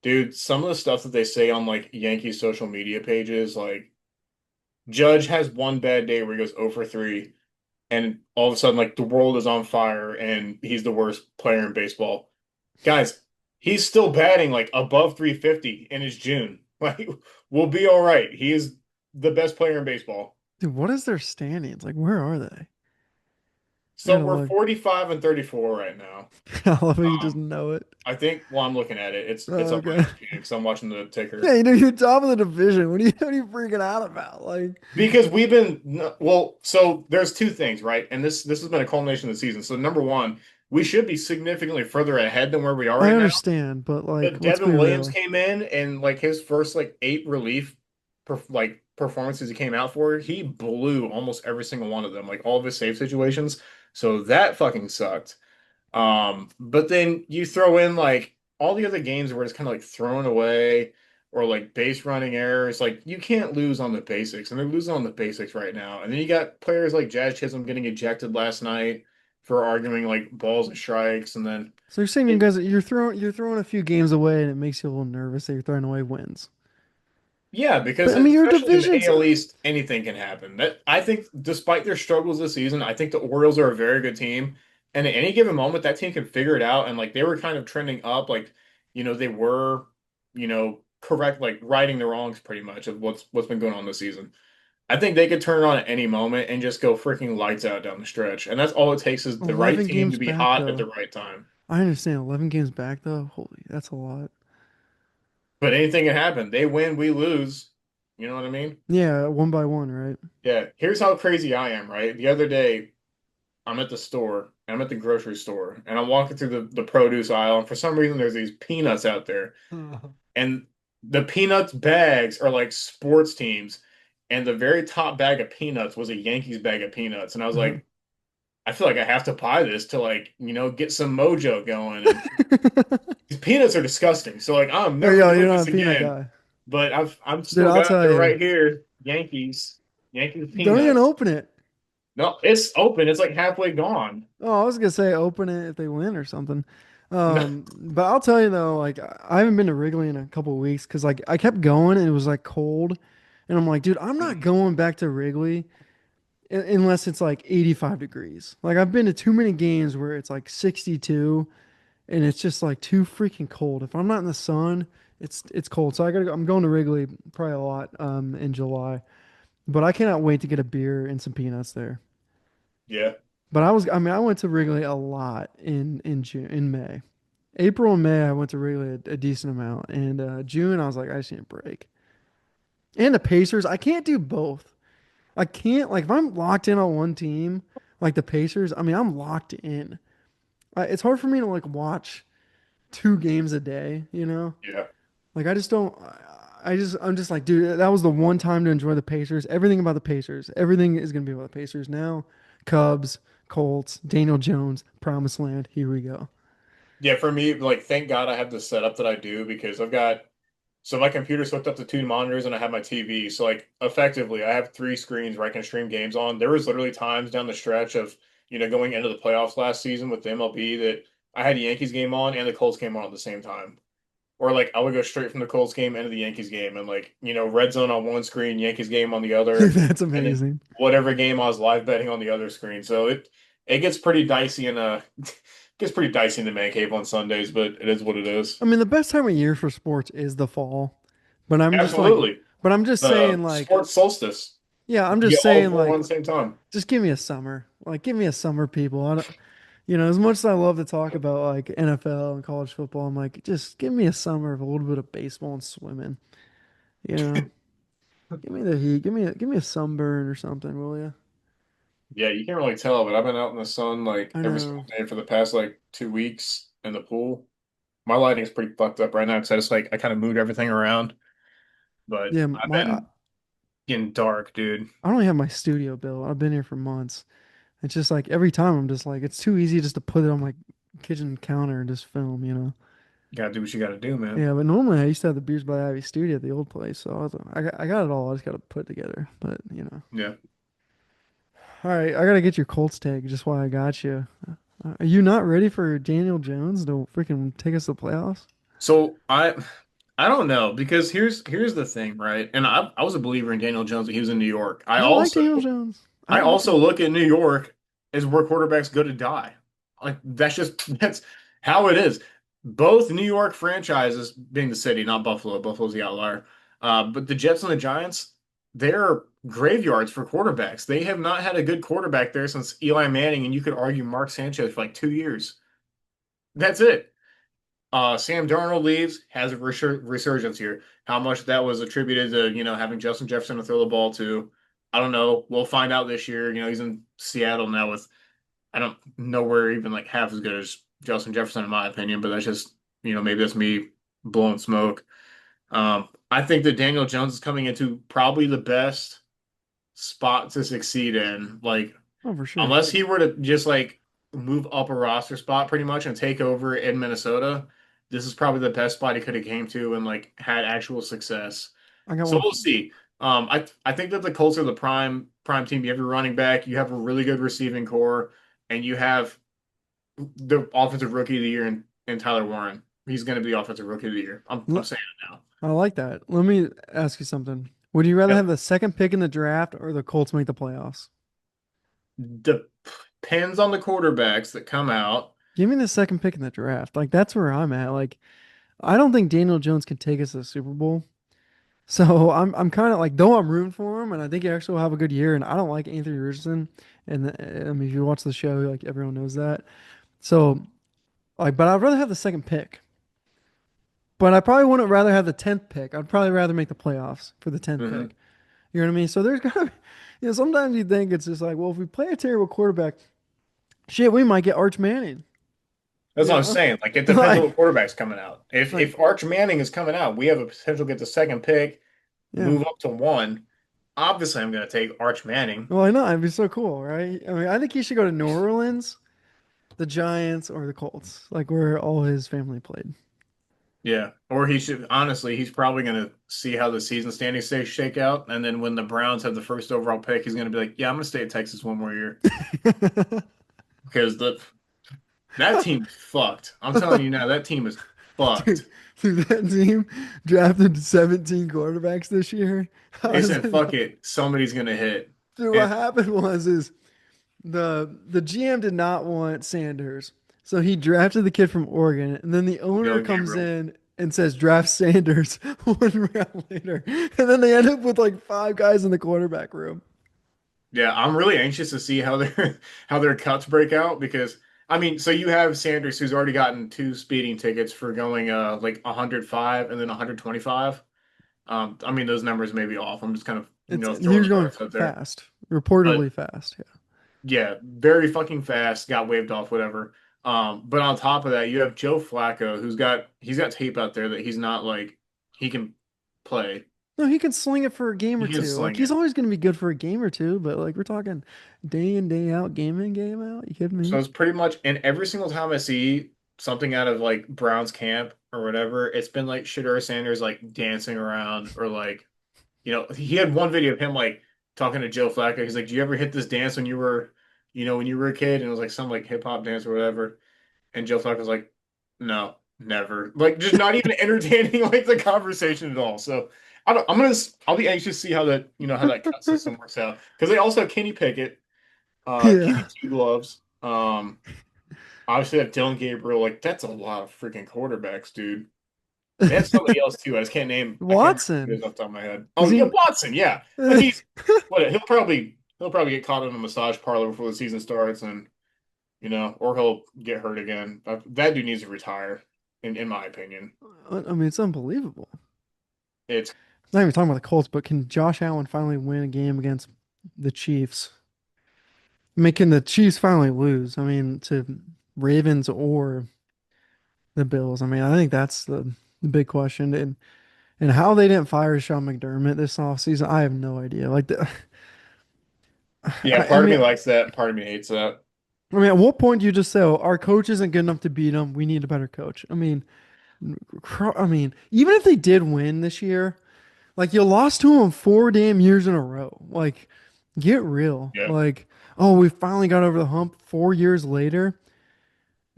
Speaker 2: Dude, some of the stuff that they say on like Yankees social media pages, like Judge has one bad day where he goes 0 for 3, and all of a sudden, like the world is on fire and he's the worst player in baseball. Guys, he's still batting like above 350 in his June. Like, we'll be all right. He is the best player in baseball.
Speaker 1: dude, what is their standings? Like, where are they? I
Speaker 2: So
Speaker 1: gotta
Speaker 2: we're
Speaker 1: look.
Speaker 2: 45 and 34 right now.
Speaker 1: I love how you just
Speaker 2: Um,
Speaker 1: know it.
Speaker 2: I think, well, I'm looking at it. It's
Speaker 1: Oh,
Speaker 2: up on
Speaker 1: okay.
Speaker 2: ESPN because I'm watching the
Speaker 1: Yeah,
Speaker 2: ticker.
Speaker 1: you're top of the division. What are you freaking out about? Like,
Speaker 2: Because we've been well, so there's two things, right? And this has been a culmination of the season. So number one, we should be significantly further ahead than where we are
Speaker 1: I
Speaker 2: right now.
Speaker 1: understand, but like,
Speaker 2: But
Speaker 1: let's be
Speaker 2: Devin Williams
Speaker 1: real.
Speaker 2: came in and like his first like eight relief performances he came out for, he blew almost every single one of them, like all of his save situations. So that fucking sucked. But then you throw in like all the other games where it's kind of like thrown away or like base running errors. Like you can't lose on the basics, and they're losing on the basics right now. And then you got players like Jazz Chisholm getting ejected last night for arguing like balls and strikes, and then
Speaker 1: So you're saying you
Speaker 2: it,
Speaker 1: guys you're throwing a few games away and it makes you a little nervous that you're throwing away wins.
Speaker 2: yeah, because
Speaker 1: But I mean, your
Speaker 2: especially in the
Speaker 1: division's
Speaker 2: AL East, anything can happen. That I think, despite their struggles this season, I think the Orioles are a very good team. And at any given moment, that team can figure it out. And like they were kind of trending up, like they were, correct, like righting the wrongs pretty much of what's been going on this season. I think they could turn it on at any moment and just go freaking lights out down the stretch. And that's all it takes is the right
Speaker 1: 11
Speaker 2: team to
Speaker 1: games
Speaker 2: be
Speaker 1: back
Speaker 2: hot at the
Speaker 1: though.
Speaker 2: right time.
Speaker 1: I understand 11 games back though. Holy, that's a lot.
Speaker 2: But anything can happen. They win, we lose. You know what I mean?
Speaker 1: Yeah, one by one, right?
Speaker 2: Yeah. Here's how crazy I am, right? The other day, I'm at the store, I'm at the grocery store, and I'm walking through the produce aisle, and for some reason there's these peanuts out there. And the peanuts bags are like sports teams, and the very top bag of peanuts was a Yankees bag of peanuts. And I was like, I feel like I have to buy this to like, get some mojo going. And these peanuts are disgusting. So like I'm
Speaker 1: Oh,
Speaker 2: never
Speaker 1: yo,
Speaker 2: doing
Speaker 1: you're not
Speaker 2: this
Speaker 1: a peanut
Speaker 2: again.
Speaker 1: guy.
Speaker 2: But I'm
Speaker 1: Dude,
Speaker 2: still
Speaker 1: I'll
Speaker 2: got
Speaker 1: tell
Speaker 2: it
Speaker 1: you.
Speaker 2: right here. Yankees. Yankees
Speaker 1: Don't even
Speaker 2: peanuts.
Speaker 1: open it.
Speaker 2: No, it's open. It's like halfway gone.
Speaker 1: Oh, I was gonna say open it if they win or something. But I'll tell you though, like I haven't been to Wrigley in a couple of weeks because like I kept going and it was like cold, and I'm like, dude, I'm not going back to Wrigley unless it's like 85 degrees. Like I've been to too many games where it's like 62 and it's just like too freaking cold. If I'm not in the sun, it's cold. So I'm going to Wrigley probably a lot in July. But I cannot wait to get a beer and some peanuts there.
Speaker 2: Yeah.
Speaker 1: But I mean, I went to Wrigley a lot in June, in May. April and May, I went to Wrigley a decent amount. And June, I was like, I just need a break. And the Pacers, I can't do both. I can't, like, if I'm locked in on one team, like the Pacers, I mean, I'm locked in. It's hard for me to, like, watch 2 games a day, you know?
Speaker 2: Yeah.
Speaker 1: Like, I just don't, I'm just like, dude, that was the one time to enjoy the Pacers. Everything about the Pacers. Everything is going to be about the Pacers now. Cubs, Colts, Daniel Jones, Promised Land. Here we go.
Speaker 2: Yeah, for me, like, thank God I have the setup that I do because I've got so my computer's hooked up to 2 monitors and I have my TV. So like effectively I have 3 screens where I can stream games on. There was literally times down the stretch of, going into the playoffs last season with the MLB that I had a Yankees game on and the Colts game on at the same time. Or like I would go straight from the Colts game into the Yankees game and like, red zone on one screen, Yankees game on the other,
Speaker 1: That's
Speaker 2: and then
Speaker 1: amazing.
Speaker 2: whatever game I was live betting on the other screen. So it gets pretty dicey and gets pretty dicey in the man cave on Sundays, but it is what it is.
Speaker 1: I mean, the best time of year for sports is the fall. But I'm just like,
Speaker 2: Absolutely.
Speaker 1: but I'm just saying,
Speaker 2: The
Speaker 1: like,
Speaker 2: sports solstice.
Speaker 1: yeah, I'm
Speaker 2: You
Speaker 1: just
Speaker 2: get all
Speaker 1: saying,
Speaker 2: four
Speaker 1: like,
Speaker 2: on the same time.
Speaker 1: just give me a summer. Like, give me a summer, people. I don't, as much as I love to talk about like NFL and college football, I'm like, just give me a summer of a little bit of baseball and swimming. You know, give me the heat. Give me a sunburn or something, will you?
Speaker 2: Yeah, you can't really tell, but I've been out in the sun like
Speaker 1: I
Speaker 2: every single
Speaker 1: know.
Speaker 2: day for the past like 2 weeks in the pool. My lighting is pretty fucked up right now because I just like I kind of moved everything around. But
Speaker 1: Yeah,
Speaker 2: I've
Speaker 1: my
Speaker 2: been getting dark, dude.
Speaker 1: I don't even have my studio built. I've been here for months. It's just like every time I'm just like, it's too easy just to put it on my kitchen counter and just film, you know.
Speaker 2: You gotta do what you gotta do, man.
Speaker 1: Yeah, but normally I used to have the Beers by the Ivy studio at the old place, so I got it all. I just got to put it together. But
Speaker 2: Yeah.
Speaker 1: all right, I gotta get your Colts take just why I got you. Are you not ready for Daniel Jones to freaking take us to the playoffs?
Speaker 2: So I don't know because here's the thing, right? And I was a believer in Daniel Jones when he was in New York.
Speaker 1: I like Daniel Jones. I
Speaker 2: I
Speaker 1: like
Speaker 2: also
Speaker 1: him.
Speaker 2: look at New York as where quarterbacks go to die. Like that's how it is. Both New York franchises, being the city, not Buffalo. Buffalo's the outlier. But the Jets and the Giants, they're graveyards for quarterbacks. They have not had a good quarterback there since Eli Manning, and you could argue Mark Sanchez for like 2 years. That's it. Sam Darnold leaves, has a resurgence here. How much that was attributed to, having Justin Jefferson to throw the ball to, I don't know. We'll find out this year. He's in Seattle now with, I don't know where even like half as good as Justin Jefferson, in my opinion, but that's just, maybe that's me blowing smoke. I think that Daniel Jones is coming into probably the best spot to succeed in. Like,
Speaker 1: Oh, for sure.
Speaker 2: unless he were to just like move up a roster spot pretty much and take over in Minnesota, this is probably the best spot he could have came to and like had actual success.
Speaker 1: I got
Speaker 2: So
Speaker 1: one.
Speaker 2: we'll see. I think that the Colts are the prime team. You have your running back, you have a really good receiving core, and you have the offensive rookie of the year in Tyler Warren. He's going to be offensive rookie of the year. I'm
Speaker 1: L-
Speaker 2: saying it now.
Speaker 1: I like that. Let me ask you something. Would you rather have
Speaker 2: Yep.
Speaker 1: the second pick in the draft or the Colts make the playoffs?
Speaker 2: Depends on the quarterbacks that come out.
Speaker 1: Give me the second pick in the draft. Like that's where I'm at. Like I don't think Daniel Jones can take us to the Super Bowl. So I'm kind of like though I'm rooting for him and I think he actually will have a good year and I don't like Anthony Richardson and I mean if you watch the show like everyone knows that. So like but I'd rather have the second pick. But I probably wouldn't rather have the 10th pick. I'd probably rather make the playoffs for the 10th
Speaker 2: Mhm.
Speaker 1: pick. You know what I mean? So there's gotta be, sometimes you think it's just like, well, if we play a terrible quarterback, shit, we might get Arch Manning.
Speaker 2: That's
Speaker 1: You
Speaker 2: what I'm
Speaker 1: know?
Speaker 2: saying. Like it depends on
Speaker 1: Like
Speaker 2: what quarterback's coming out. If
Speaker 1: like
Speaker 2: if Arch Manning is coming out, we have a potential to get the second pick,
Speaker 1: yeah.
Speaker 2: move up to one. Obviously, I'm going to take Arch Manning.
Speaker 1: Well, I know it'd be so cool, right? I mean, I think he should go to New Orleans, the Giants, or the Colts, like where all his family played.
Speaker 2: Yeah, or he should honestly, he's probably going to see how the season standings shake out, and then when the Browns have the first overall pick, he's going to be like, "Yeah, I'm going to stay at Texas one more year because that team is fucked." I'm telling you now, that team is
Speaker 1: Dude,
Speaker 2: fucked.
Speaker 1: dude, that team drafted 17 quarterbacks this year. How
Speaker 2: They
Speaker 1: is
Speaker 2: said,
Speaker 1: it?
Speaker 2: "Fuck it, somebody's going to hit,"
Speaker 1: Dude, what
Speaker 2: and
Speaker 1: happened was is the GM did not want Sanders, so he drafted the kid from Oregon, and then the owner
Speaker 2: Dylan
Speaker 1: comes
Speaker 2: Gabriel.
Speaker 1: in and says draft Sanders 1 round later, and then they end up with like 5 guys in the quarterback room.
Speaker 2: Yeah, I'm really anxious to see how their how their cuts break out because I mean, so you have Sanders who's already gotten two speeding tickets for going like 105 and then 125. I mean those numbers may be off. I'm just kind of,
Speaker 1: He
Speaker 2: throwing
Speaker 1: was
Speaker 2: the
Speaker 1: going
Speaker 2: darts out there.
Speaker 1: fast,
Speaker 2: But
Speaker 1: reportedly fast. Yeah.
Speaker 2: yeah, very fucking fast, got waved off, whatever. But on top of that, you have Joe Flacco he's got tape out there that he's not like he can play.
Speaker 1: No, he can sling it for a game or
Speaker 2: He can
Speaker 1: two. Like
Speaker 2: sling
Speaker 1: he's
Speaker 2: it.
Speaker 1: always going to be good for a game or two, but like we're talking day in day out, game in game out. You kidding
Speaker 2: So
Speaker 1: me?
Speaker 2: it's pretty much, and every single time I see something out of like Brown's camp or whatever, it's been like Shedeur Sanders like dancing around or like, he had one video of him like talking to Joe Flacco. He's like, "Do you ever hit this dance when you were, when you were a kid?" And it was like some like hip hop dance or whatever. And Joe Flacco was like, "No, never." Like just not even entertaining like the conversation at all. So I don't, I'll be anxious to see how that, how that cut system works out because they also have Kenny Pickett, Kenny
Speaker 1: Yeah.
Speaker 2: Two Gloves. Obviously, that Dylan Gabriel, like that's a lot of freaking quarterbacks, dude. And that's somebody else too. I can't remember who it is
Speaker 1: Watson.
Speaker 2: off the top of my head.
Speaker 1: Is
Speaker 2: Oh yeah,
Speaker 1: he?
Speaker 2: Watson, yeah. But he's what he'll probably get caught in a massage parlor before the season starts, and or he'll get hurt again. That dude needs to retire, in my opinion.
Speaker 1: I mean, it's unbelievable.
Speaker 2: It's
Speaker 1: Not even talking about the Colts, but can Josh Allen finally win a game against the Chiefs? Making the Chiefs finally lose. I mean, to Ravens or the Bills. I mean, I think that's the big question. And how they didn't fire Sean McDermott this offseason, I have no idea.
Speaker 2: Yeah,
Speaker 1: I
Speaker 2: part of me
Speaker 1: mean,
Speaker 2: likes that, and part of me hates that.
Speaker 1: at what point do you just say, "Oh, our coach isn't good enough to beat him. We need a better coach"? I mean, even if they did win this year, like you lost to him 4 damn years in a row. Like, get real.
Speaker 2: Yeah.
Speaker 1: Like, oh, we finally got over the hump 4 years later.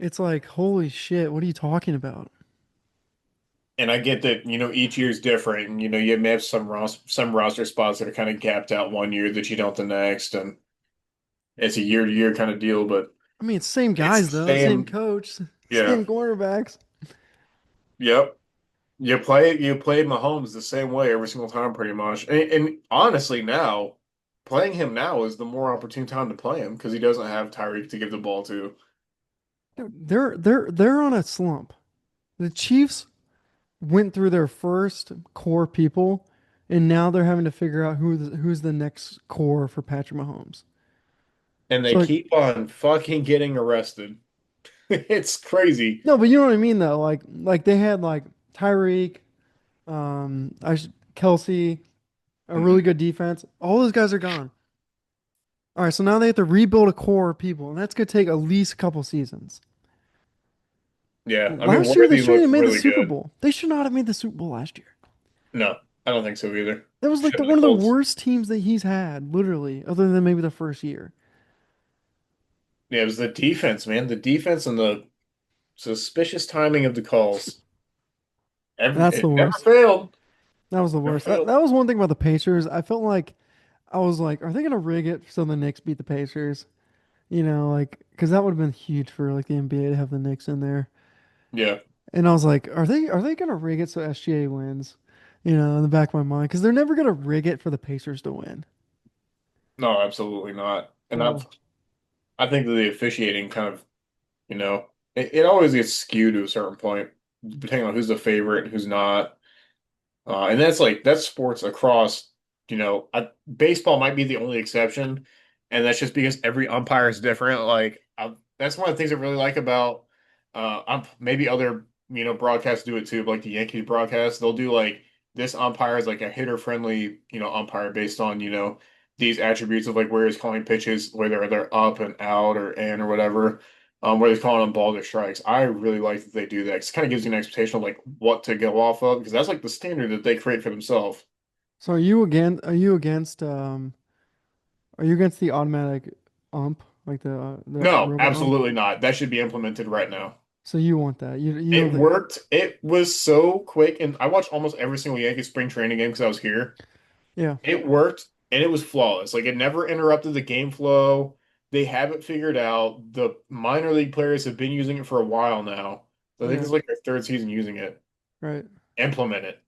Speaker 1: It's like, holy shit, what are you talking about?
Speaker 2: And I get that, each year's different, and you may have some roster spots that are kind of gapped out one year that you don't the next, and it's a year to year kind of deal, but
Speaker 1: I mean, it's same
Speaker 2: it's
Speaker 1: guys
Speaker 2: the
Speaker 1: though, same
Speaker 2: same.
Speaker 1: coach,
Speaker 2: Yeah.
Speaker 1: same quarterbacks.
Speaker 2: Yep. You played Mahomes the same way every single time, pretty much. And honestly, now playing him now is the more opportune time to play him because he doesn't have Tyreek to give the ball to.
Speaker 1: Dude, they're on a slump. The Chiefs went through their first core people, and now they're having to figure out who's the next core for Patrick Mahomes.
Speaker 2: And
Speaker 1: So
Speaker 2: they
Speaker 1: like,
Speaker 2: keep on fucking getting arrested. It's crazy.
Speaker 1: no, but you know what I mean though. Like they had like Tyreek, Kelsey, a really
Speaker 2: Mhm.
Speaker 1: good defense. All those guys are gone. All right, so now they have to rebuild a core of people, and that's gonna take at least a couple seasons.
Speaker 2: Yeah. I mean,
Speaker 1: Last year they
Speaker 2: Worthy
Speaker 1: shouldn't
Speaker 2: looked
Speaker 1: have made the
Speaker 2: really
Speaker 1: Super
Speaker 2: good.
Speaker 1: Bowl. They should not have made the Super Bowl last year.
Speaker 2: No, I don't think so either.
Speaker 1: That was like
Speaker 2: Shit, the
Speaker 1: one of the
Speaker 2: Colts.
Speaker 1: worst teams that he's had, literally, other than maybe the first year.
Speaker 2: Yeah, it was the defense, man. The defense and the suspicious timing of the calls.
Speaker 1: That's the
Speaker 2: It never
Speaker 1: worst.
Speaker 2: failed.
Speaker 1: That was the
Speaker 2: Never
Speaker 1: worst. That,
Speaker 2: failed.
Speaker 1: that was one thing about the Pacers. I felt like I was like, are they gonna rig it so the Knicks beat the Pacers? Like because that would have been huge for like the NBA to have the Knicks in there.
Speaker 2: Yeah.
Speaker 1: And I was like, are they gonna rig it so SGA wins? In the back of my mind, because they're never gonna rig it for the Pacers to win.
Speaker 2: No, absolutely not. And
Speaker 1: So
Speaker 2: I think that the officiating kind of, it always gets skewed to a certain point, depending on who's the favorite and who's not. And that's sports across, baseball might be the only exception, and that's just because every umpire is different. That's one of the things I really like about, maybe other broadcasts do it too, but like the Yankees broadcast, they'll do like this umpire is like a hitter friendly, umpire based on these attributes of like where he's calling pitches, whether they're up and out or in or whatever. Where he's calling them balls or strikes. I really like that they do that. 'Cause it kind of gives you an expectation of like what to go off of because that's like the standard that they create for themselves.
Speaker 1: so are you against the automatic ump, like the
Speaker 2: No,
Speaker 1: robot ump?
Speaker 2: absolutely not. That should be implemented right now.
Speaker 1: So you want that? You don't
Speaker 2: It
Speaker 1: think?
Speaker 2: worked. It was so quick, and I watched almost every single Yankee spring training game because I was here.
Speaker 1: Yeah,
Speaker 2: It worked, and it was flawless. Like it never interrupted the game flow. They have it figured out. The minor league players have been using it for a while now. I think
Speaker 1: yeah,
Speaker 2: it's like their third season using it.
Speaker 1: right.
Speaker 2: Implement it.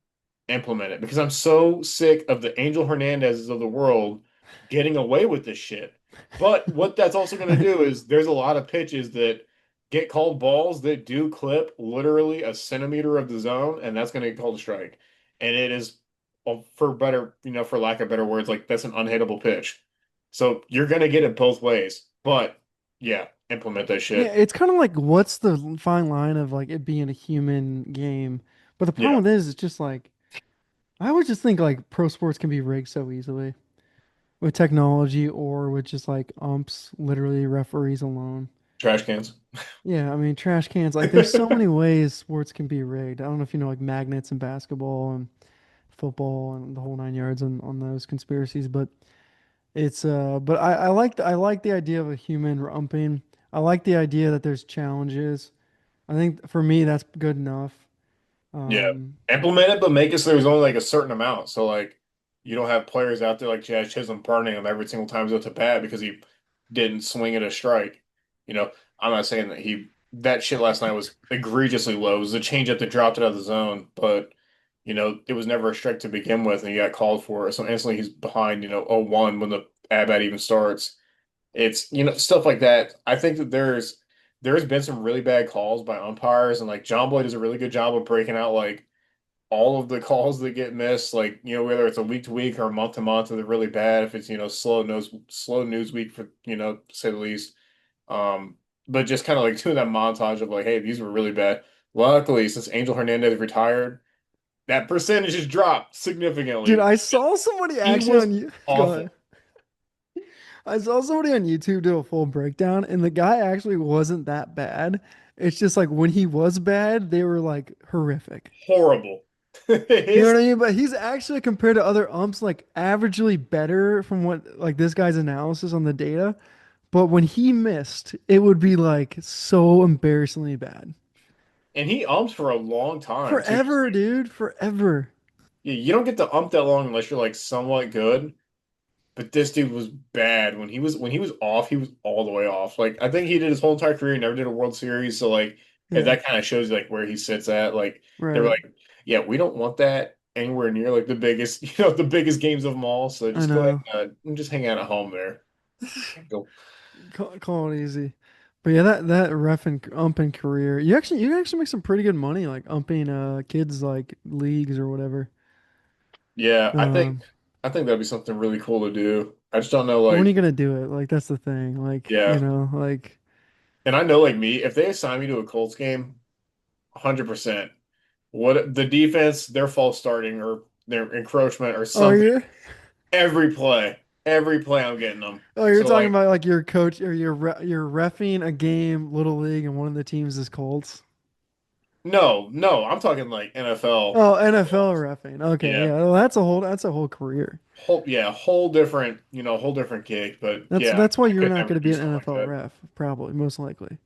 Speaker 2: Implement it because I'm so sick of the Angel Hernandezes of the world getting away with this shit. But what that's also going to do is there's a lot of pitches that get called balls that do clip literally a centimeter of the zone, and that's going to get called a strike. And it is, well, for better, for lack of better words, like that's an unhittable pitch. So you're going to get it both ways. But yeah, implement that
Speaker 1: Yeah,
Speaker 2: shit.
Speaker 1: it's kind of like what's the fine line of like it being a human game. But the
Speaker 2: Yeah,
Speaker 1: problem with it is it's just like I would just think like pro sports can be rigged so easily with technology or with just like umps, literally referees alone.
Speaker 2: trash cans.
Speaker 1: Yeah, I mean trash cans. Like there's so many ways sports can be rigged. I don't know if you know like magnets in basketball and football and the whole nine yards on those conspiracies, but it's but I like the idea of a human umping. I like the idea that there's challenges. I think for me that's good enough.
Speaker 2: Yeah,
Speaker 1: Um,
Speaker 2: implement it, but make it so there's only like a certain amount. So like you don't have players out there like Jazz Chisholm burning him every single time he's up to bat because he didn't swing at a strike. I'm not saying that that shit last night was egregiously low. It was a changeup that dropped it out of the zone, but it was never a strike to begin with, and he got called for it. So instantly he's behind, 0-1 when the at bat even starts. It's stuff like that. I think that there's been some really bad calls by umpires, and like John Boy does a really good job of breaking out like all of the calls that get missed, like whether it's a week to week or a month to month, they're really bad. If it's slow news week for to say the least. Um, but just kind of like doing that montage of like, hey, these were really bad. Luckily, since Angel Hernandez retired, that percentage has dropped
Speaker 1: dude,
Speaker 2: significantly.
Speaker 1: I saw somebody
Speaker 2: He
Speaker 1: actually
Speaker 2: was
Speaker 1: on you. Go
Speaker 2: awful.
Speaker 1: ahead. I saw somebody on YouTube do a full breakdown, and the guy actually wasn't that bad. It's just like when he was bad, they were like horrific.
Speaker 2: Horrible.
Speaker 1: You know
Speaker 2: His
Speaker 1: what I mean? But he's actually compared to other umps, like averagely better from what like this guy's analysis on the data. But when he missed, it would be like so embarrassingly bad.
Speaker 2: and he umps for a long time too.
Speaker 1: Forever, dude, forever.
Speaker 2: Yeah, you don't get to ump that long unless you're like somewhat good. But this dude was bad when he was off. He was all the way off. Like I think he did his whole entire career, never did a World Series. So like, if
Speaker 1: Yeah,
Speaker 2: that kind of shows you like where he sits at. Like they were
Speaker 1: right.
Speaker 2: like, yeah, we don't want that anywhere near like the biggest, the biggest games of them all. So
Speaker 1: I
Speaker 2: just go ahead
Speaker 1: know.
Speaker 2: and just hang out at home there. Go.
Speaker 1: Call it easy. But yeah, that ref and umping career, you can actually make some pretty good money like umping kids like leagues or whatever.
Speaker 2: Yeah, I think
Speaker 1: Um,
Speaker 2: I think that'd be something really cool to do. I just don't know,
Speaker 1: but when are you
Speaker 2: like,
Speaker 1: gonna do it? Like that's the thing. Like,
Speaker 2: yeah.
Speaker 1: like
Speaker 2: And I know, like me, if they assign me to a Colts game, 100%. What the defense, their false starting or their encroachment or
Speaker 1: oh
Speaker 2: something.
Speaker 1: yeah.
Speaker 2: Every play, I'm getting them.
Speaker 1: Oh, you're
Speaker 2: So
Speaker 1: talking
Speaker 2: like,
Speaker 1: about like your coach or you're refing a game little league and one of the teams is Colts.
Speaker 2: no, no, I'm talking like NFL.
Speaker 1: Oh, NFL refing. Okay,
Speaker 2: Yeah,
Speaker 1: yeah. Well, that's a whole career.
Speaker 2: whole different, whole different gig. But yeah,
Speaker 1: That's why
Speaker 2: I
Speaker 1: you're
Speaker 2: could
Speaker 1: not
Speaker 2: never
Speaker 1: going to
Speaker 2: do
Speaker 1: be an
Speaker 2: something like
Speaker 1: NFL
Speaker 2: that.
Speaker 1: ref, probably, most likely.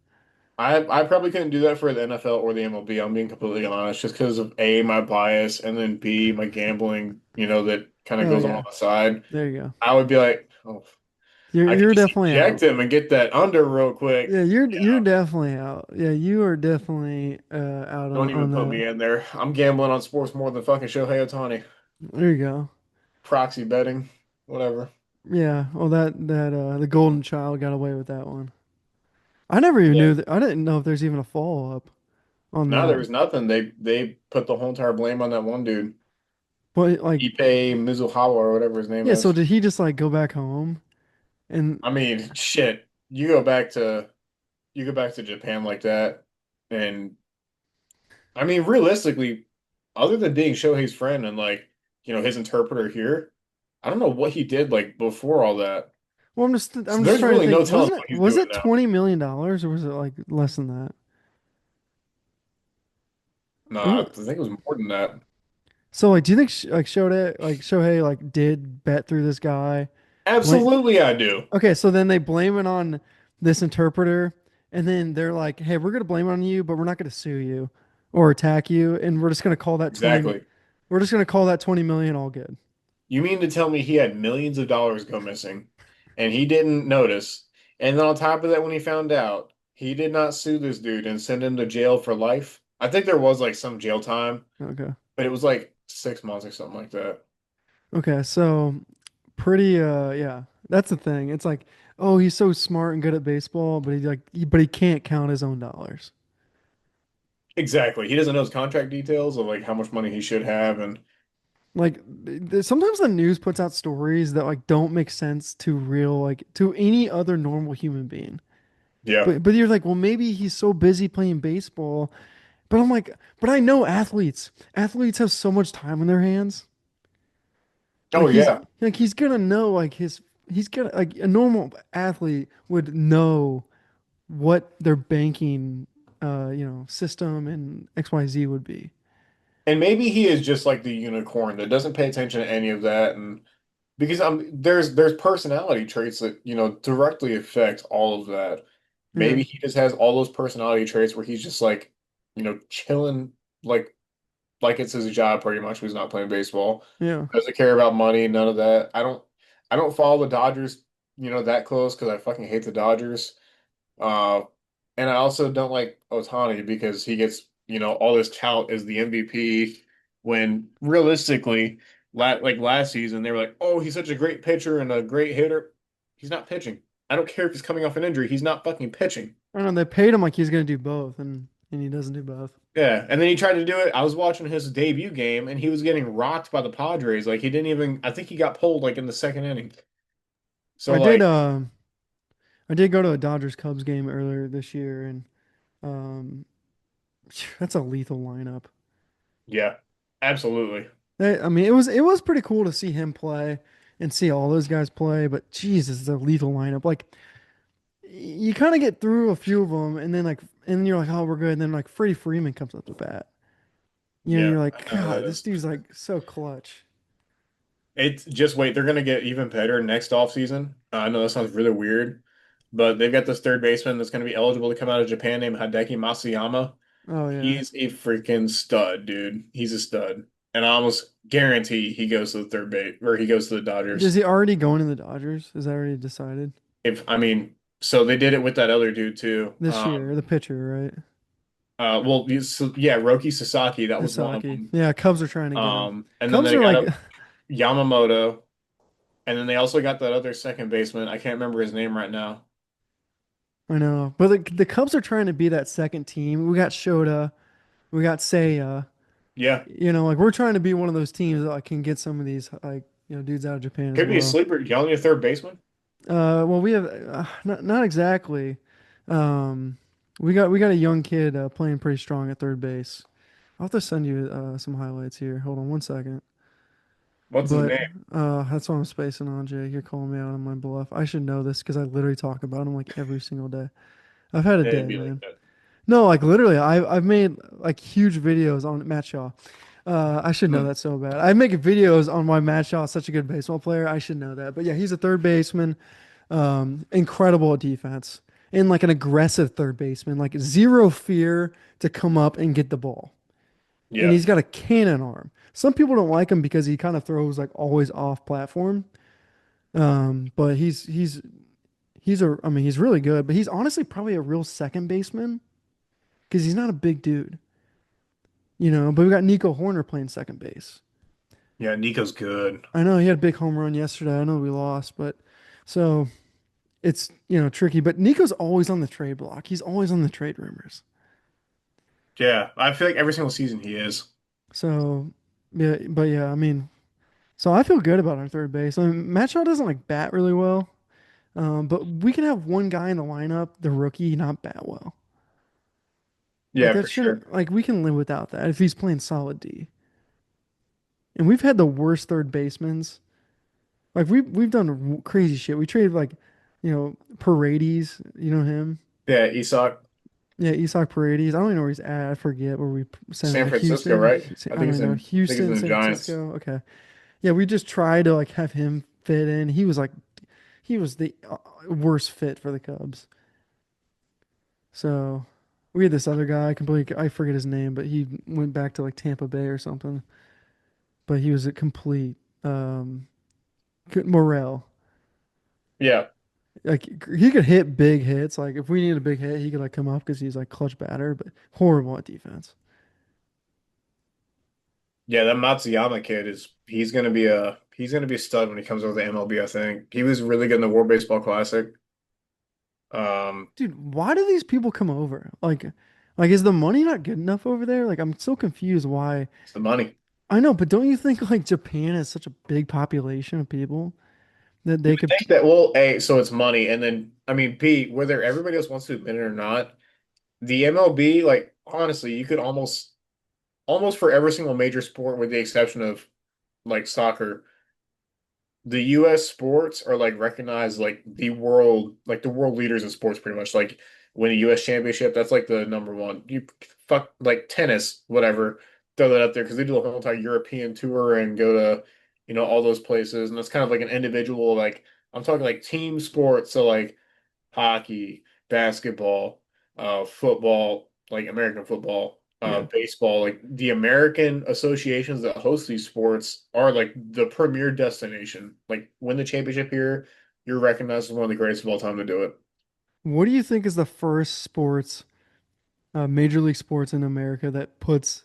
Speaker 2: I probably couldn't do that for the NFL or the MLB. I'm being completely honest, just because of A, my bias, and then B, my gambling. That kind of
Speaker 1: Oh
Speaker 2: goes on
Speaker 1: yeah,
Speaker 2: the side.
Speaker 1: there you go.
Speaker 2: I would be like, oh, I could
Speaker 1: You're
Speaker 2: just
Speaker 1: definitely
Speaker 2: eject
Speaker 1: out.
Speaker 2: him and get that under real quick.
Speaker 1: Yeah,
Speaker 2: Yeah,
Speaker 1: you're definitely out. Yeah, you are definitely out
Speaker 2: don't even
Speaker 1: on
Speaker 2: put me in there. I'm gambling on sports more than fucking Shohei Ohtani.
Speaker 1: there you go.
Speaker 2: Proxy betting, whatever.
Speaker 1: Yeah. Well, that the Golden Child got away with that one. I never even
Speaker 2: Yeah.
Speaker 1: knew that. I didn't know if there's even a follow up on
Speaker 2: No, there
Speaker 1: that.
Speaker 2: was nothing. They put the whole entire blame on that one dude,
Speaker 1: But like,
Speaker 2: Ipe Mizuhawa or whatever his name
Speaker 1: yeah. So
Speaker 2: is.
Speaker 1: did he just like go back home and
Speaker 2: I mean, shit. You go back to Japan like that, and I mean, realistically, other than being Shohei's friend and like, his interpreter here, I don't know what he did like before all that.
Speaker 1: well,
Speaker 2: So
Speaker 1: I'm just
Speaker 2: there's
Speaker 1: trying to
Speaker 2: really
Speaker 1: think.
Speaker 2: no telling what he's
Speaker 1: Was
Speaker 2: doing
Speaker 1: it
Speaker 2: now.
Speaker 1: $20 million or was it like less than that?
Speaker 2: No,
Speaker 1: It
Speaker 2: I
Speaker 1: wa-
Speaker 2: think it was more than that.
Speaker 1: So like, do you think Shohei like did bet through this guy? Blame.
Speaker 2: Absolutely, I do.
Speaker 1: Okay, so then they blame it on this interpreter, and then they're like, "Hey, we're gonna blame it on you, but we're not gonna sue you or attack you, and we're just gonna call that 20.
Speaker 2: Exactly.
Speaker 1: We're just gonna call that 20 million all good."
Speaker 2: You mean to tell me he had millions of dollars go missing and he didn't notice? And then on top of that, when he found out, he did not sue this dude and send him to jail for life. I think there was like some jail time,
Speaker 1: Okay.
Speaker 2: but it was like 6 months or something like that.
Speaker 1: Okay, so pretty yeah. That's the thing. It's like, oh, he's so smart and good at baseball, but he can't count his own dollars.
Speaker 2: Exactly. He doesn't know his contract details of like how much money he should have, and
Speaker 1: Like sometimes the news puts out stories that like don't make sense to real like to any other normal human being.
Speaker 2: yeah.
Speaker 1: But you're like, well, maybe he's so busy playing baseball. But I'm like, but I know athletes. Athletes have so much time on their hands.
Speaker 2: Oh yeah.
Speaker 1: He's gonna know he's gonna like a normal athlete would know what their banking system and XYZ would be.
Speaker 2: And maybe he is just like the unicorn that doesn't pay attention to any of that, and because there's personality traits that, directly affect all of that.
Speaker 1: Yeah.
Speaker 2: Maybe he just has all those personality traits where he's just like, chilling like like it's his job pretty much when he's not playing baseball.
Speaker 1: Yeah.
Speaker 2: Doesn't care about money, none of that. I don't follow the Dodgers, that close because I fucking hate the Dodgers. Uh, and I also don't like Otani because he gets, all this tout as the MVP when realistically, like last season, they were like, oh, he's such a great pitcher and a great hitter. He's not pitching. I don't care if he's coming off an injury. He's not fucking pitching.
Speaker 1: I don't know. They paid him like he's gonna do both, and he doesn't do both.
Speaker 2: Yeah. And then he tried to do it. I was watching his debut game and he was getting rocked by the Padres. Like he didn't even, I think he got pulled like in the second inning. So
Speaker 1: I did
Speaker 2: like,
Speaker 1: um I did go to a Dodgers Cubs game earlier this year, and um that's a lethal lineup.
Speaker 2: yeah, absolutely.
Speaker 1: I mean, it was pretty cool to see him play and see all those guys play, but Jesus, it's a lethal lineup. Like you kind of get through a few of them, and then you're like, oh, we're good. And then like Freddie Freeman comes up to bat.
Speaker 2: Yeah,
Speaker 1: You're
Speaker 2: I
Speaker 1: like,
Speaker 2: know
Speaker 1: God,
Speaker 2: that
Speaker 1: this
Speaker 2: is.
Speaker 1: dude's like so clutch.
Speaker 2: It's just wait, they're gonna get even better next offseason. I know that sounds really weird, but they've got this third baseman that's gonna be eligible to come out of Japan named Hideki Matsuyama.
Speaker 1: Oh yeah.
Speaker 2: He's a freaking stud, dude. He's a stud. And I almost guarantee he goes to the third base or he goes to the
Speaker 1: Is
Speaker 2: Dodgers.
Speaker 1: he already going to the Dodgers? Is that already decided
Speaker 2: If I mean, so they did it with that other dude too.
Speaker 1: this year? The pitcher, right?
Speaker 2: Well, yeah, Roki Sasaki, that was one of
Speaker 1: Hisaki.
Speaker 2: them.
Speaker 1: Yeah, Cubs are trying to get him.
Speaker 2: And then
Speaker 1: Cubs
Speaker 2: they
Speaker 1: are
Speaker 2: got
Speaker 1: like,
Speaker 2: up Yamamoto, and then they also got that other second baseman. I can't remember his name right now.
Speaker 1: I know, but the Cubs are trying to be that second team. We got Shota, we got Seiya.
Speaker 2: Yeah,
Speaker 1: Like we're trying to be one of those teams that like, can get some of these dudes out of Japan as
Speaker 2: could be a
Speaker 1: well.
Speaker 2: sleeper. Y'all need a third baseman.
Speaker 1: Well, we have not exactly. Um, we got a young kid playing pretty strong at third base. I'll have to send you some highlights here. Hold on one second.
Speaker 2: What's his
Speaker 1: But
Speaker 2: name?
Speaker 1: that's what I'm spacing on, Jake. You're calling me out on my bluff. I should know this because I literally talk about him like every single day. I've had a
Speaker 2: It'd
Speaker 1: day,
Speaker 2: be like
Speaker 1: man.
Speaker 2: that.
Speaker 1: No, like literally, I've made like huge videos on Matt Shaw. I should know
Speaker 2: Hmm.
Speaker 1: that so bad. I make videos on why Matt Shaw is such a good baseball player. I should know that. But yeah, he's a third baseman. Incredible at defense and like an aggressive third baseman, like zero fear to come up and get the ball. And
Speaker 2: Yeah,
Speaker 1: he's got a cannon arm. Some people don't like him because he kind of throws like always off platform. But he's really good. But he's honestly probably a real second baseman because he's not a big dude. But we got Nico Horner playing second base.
Speaker 2: yeah. Nico's good.
Speaker 1: I know he had a big home run yesterday. I know we lost, but so it's tricky. But Nico's always on the trade block. He's always on the trade rumors.
Speaker 2: Yeah, I feel like every single season he is.
Speaker 1: So yeah, but yeah, I mean, so I feel good about our third base. I mean, Matt Shaw doesn't like bat really well, but we can have one guy in the lineup, the rookie, not bat well. Like
Speaker 2: Yeah,
Speaker 1: that
Speaker 2: for sure.
Speaker 1: shouldn't like we can live without that if he's playing solid D. And we've had the worst third basemans. Like we've done crazy shit. We traded like, Paredes. You know him?
Speaker 2: Yeah, Isak,
Speaker 1: Yeah, Isak Paredes. I don't even know where he's at. I forget where we sent him.
Speaker 2: San
Speaker 1: Like
Speaker 2: Francisco,
Speaker 1: Houston.
Speaker 2: right? I
Speaker 1: I
Speaker 2: think
Speaker 1: don't
Speaker 2: it's
Speaker 1: even know.
Speaker 2: in. I think it's
Speaker 1: Houston,
Speaker 2: in the
Speaker 1: San
Speaker 2: Giants.
Speaker 1: Francisco. Okay. Yeah, we just tried to like have him fit in. He was the worst fit for the Cubs. So we had this other guy. I forget his name, but he went back to like Tampa Bay or something. But he was a complete um Morel.
Speaker 2: Yeah,
Speaker 1: Like he could hit big hits. Like if we needed a big hit, he could like come up because he's like clutch batter, but horrible at defense.
Speaker 2: Yeah, that Matsuyama kid is he's gonna be a stud when he comes over to MLB, I think. He was really good in the World Baseball Classic. Um,
Speaker 1: Dude, why do these people come over? Like is the money not good enough over there? Like I'm so confused why.
Speaker 2: it's the money.
Speaker 1: I know, but don't you think like Japan has such a big population of people that
Speaker 2: You
Speaker 1: they
Speaker 2: would
Speaker 1: could
Speaker 2: think that, well, A, so it's money, and then I mean B, whether everybody else wants to admit it or not, the MLB, like honestly, you could almost for every single major sport with the exception of like soccer, the US sports are like recognized like the world leaders in sports pretty much. Like win a US championship, that's like the number one. You fuck like tennis, whatever, throw that up there because they do the whole entire European tour and go to, all those places. And it's kind of like an individual, like I'm talking like team sports, so like hockey, basketball, football, like American football,
Speaker 1: yeah.
Speaker 2: baseball, like the American associations that host these sports are like the premier destination. Like win the championship here, you're recognized as one of the greatest of all time to do it.
Speaker 1: What do you think is the first sports, major league sports in America that puts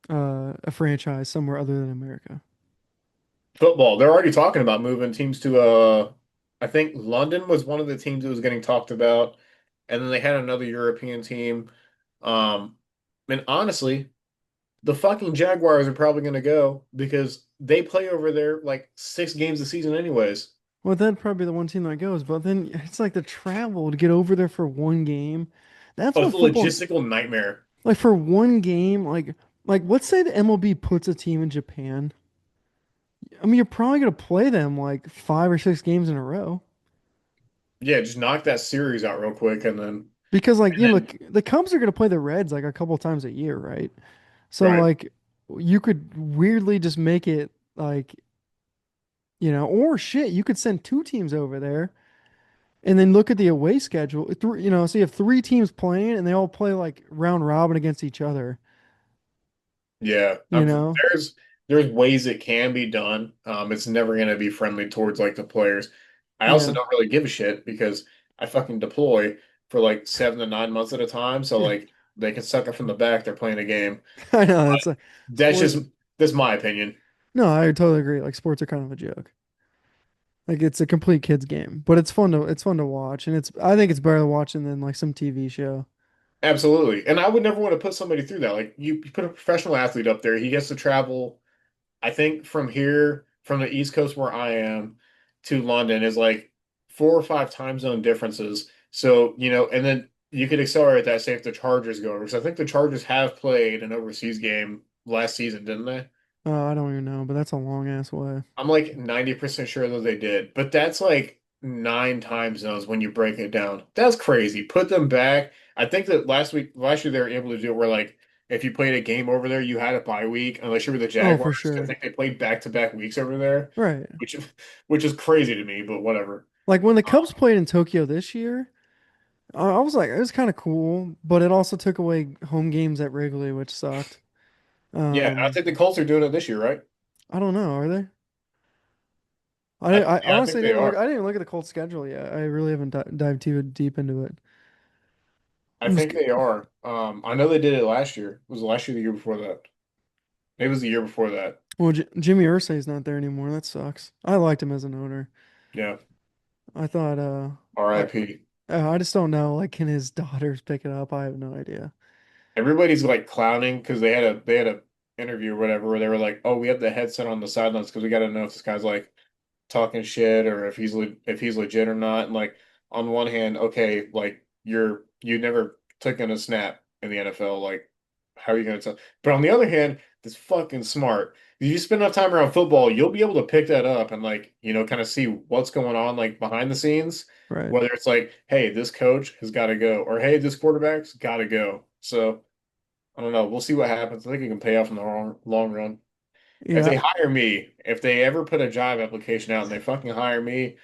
Speaker 1: a franchise somewhere other than America?
Speaker 2: Football, they're already talking about moving teams to I think London was one of the teams that was getting talked about, and then they had another European team. Um, and honestly, the fucking Jaguars are probably going to go because they play over there like 6 games a season, anyways.
Speaker 1: Well, that'd probably be the one team that goes, but then it's like the travel to get over there for one game. That's
Speaker 2: Oh,
Speaker 1: what
Speaker 2: it's a
Speaker 1: football,
Speaker 2: logistical nightmare.
Speaker 1: like for one game, like let's say the MLB puts a team in Japan. I mean, you're probably gonna play them like 5 or 6 games in a row
Speaker 2: Yeah, just knock that series out real quick
Speaker 1: because, like,
Speaker 2: and then
Speaker 1: the Cubs are gonna play the Reds like a couple times a year, right? So
Speaker 2: right.
Speaker 1: like, you could weirdly just make it like, or shit, you could send two teams over there and then look at the away schedule. So you have three teams playing and they all play like round robin against each other.
Speaker 2: Yeah,
Speaker 1: You know?
Speaker 2: there's ways it can be done. It's never going to be friendly towards like the players. I also
Speaker 1: Yeah.
Speaker 2: don't really give a shit because I fucking deploy for like 7 to 9 months at a time. So
Speaker 1: Yeah.
Speaker 2: like they can suck it from the back. They're playing a game.
Speaker 1: I know it's like
Speaker 2: That's
Speaker 1: sport.
Speaker 2: just that's my opinion.
Speaker 1: No, I totally agree. Like sports are kind of a joke. Like it's a complete kids game, but it's fun to watch, and I think it's better watching than like some TV show.
Speaker 2: Absolutely. And I would never want to put somebody through that. Like you put a professional athlete up there, he gets to travel, I think from here, from the East Coast where I am to London is like 4 or 5 time zone differences. So, and then you could accelerate that, say if the Chargers go over. Because I think the Chargers have played an overseas game last season, didn't they?
Speaker 1: I don't even know, but that's a long ass way.
Speaker 2: I'm like 90% sure that they did, but that's like 9 time zones when you break it down. That's crazy. Put them back. I think that last year they were able to do it where like if you played a game over there, you had a bye week, unless you were the
Speaker 1: Oh, for
Speaker 2: Jaguars. I
Speaker 1: sure.
Speaker 2: think they played back-to-back weeks over there,
Speaker 1: Right.
Speaker 2: which which is crazy to me, but whatever.
Speaker 1: Like when the Cubs played in Tokyo this year, I was like, it was kind of cool, but it also took away home games at Wrigley, which sucked.
Speaker 2: Yeah, I
Speaker 1: Um,
Speaker 2: think the Colts are doing it this year, right?
Speaker 1: I don't know, are they? I
Speaker 2: Yeah, I think
Speaker 1: honestly
Speaker 2: they
Speaker 1: didn't look.
Speaker 2: are.
Speaker 1: I didn't even look at the Colts schedule yet. I really haven't dived too deep into it.
Speaker 2: I
Speaker 1: I'm
Speaker 2: think
Speaker 1: just,
Speaker 2: they are. I know they did it last year. Was it last year, or the year before that? Maybe it was the year before that.
Speaker 1: well, Jimmy Irsay's not there anymore. That sucks. I liked him as an owner.
Speaker 2: Yeah.
Speaker 1: I thought, I
Speaker 2: RIP.
Speaker 1: I just don't know. Like, can his daughters pick it up? I have no idea.
Speaker 2: Everybody's like clowning because they had a interview or whatever where they were like, "Oh, we have the headset on the sidelines because we got to know if this guy's like talking shit or if he's legit or not." And like on one hand, okay, like you never taken a snap in the NFL, like how are you gonna tell? But on the other hand, that's fucking smart. If you spend enough time around football, you'll be able to pick that up and like kind of see what's going on like behind the scenes.
Speaker 1: Right.
Speaker 2: Whether it's like, hey, this coach has got to go, or hey, this quarterback's got to go. So. I don't know. We'll see what happens. I think it can pay off in the long run. If
Speaker 1: Yeah.
Speaker 2: they hire me, if they ever put a job application out and they fucking hire me,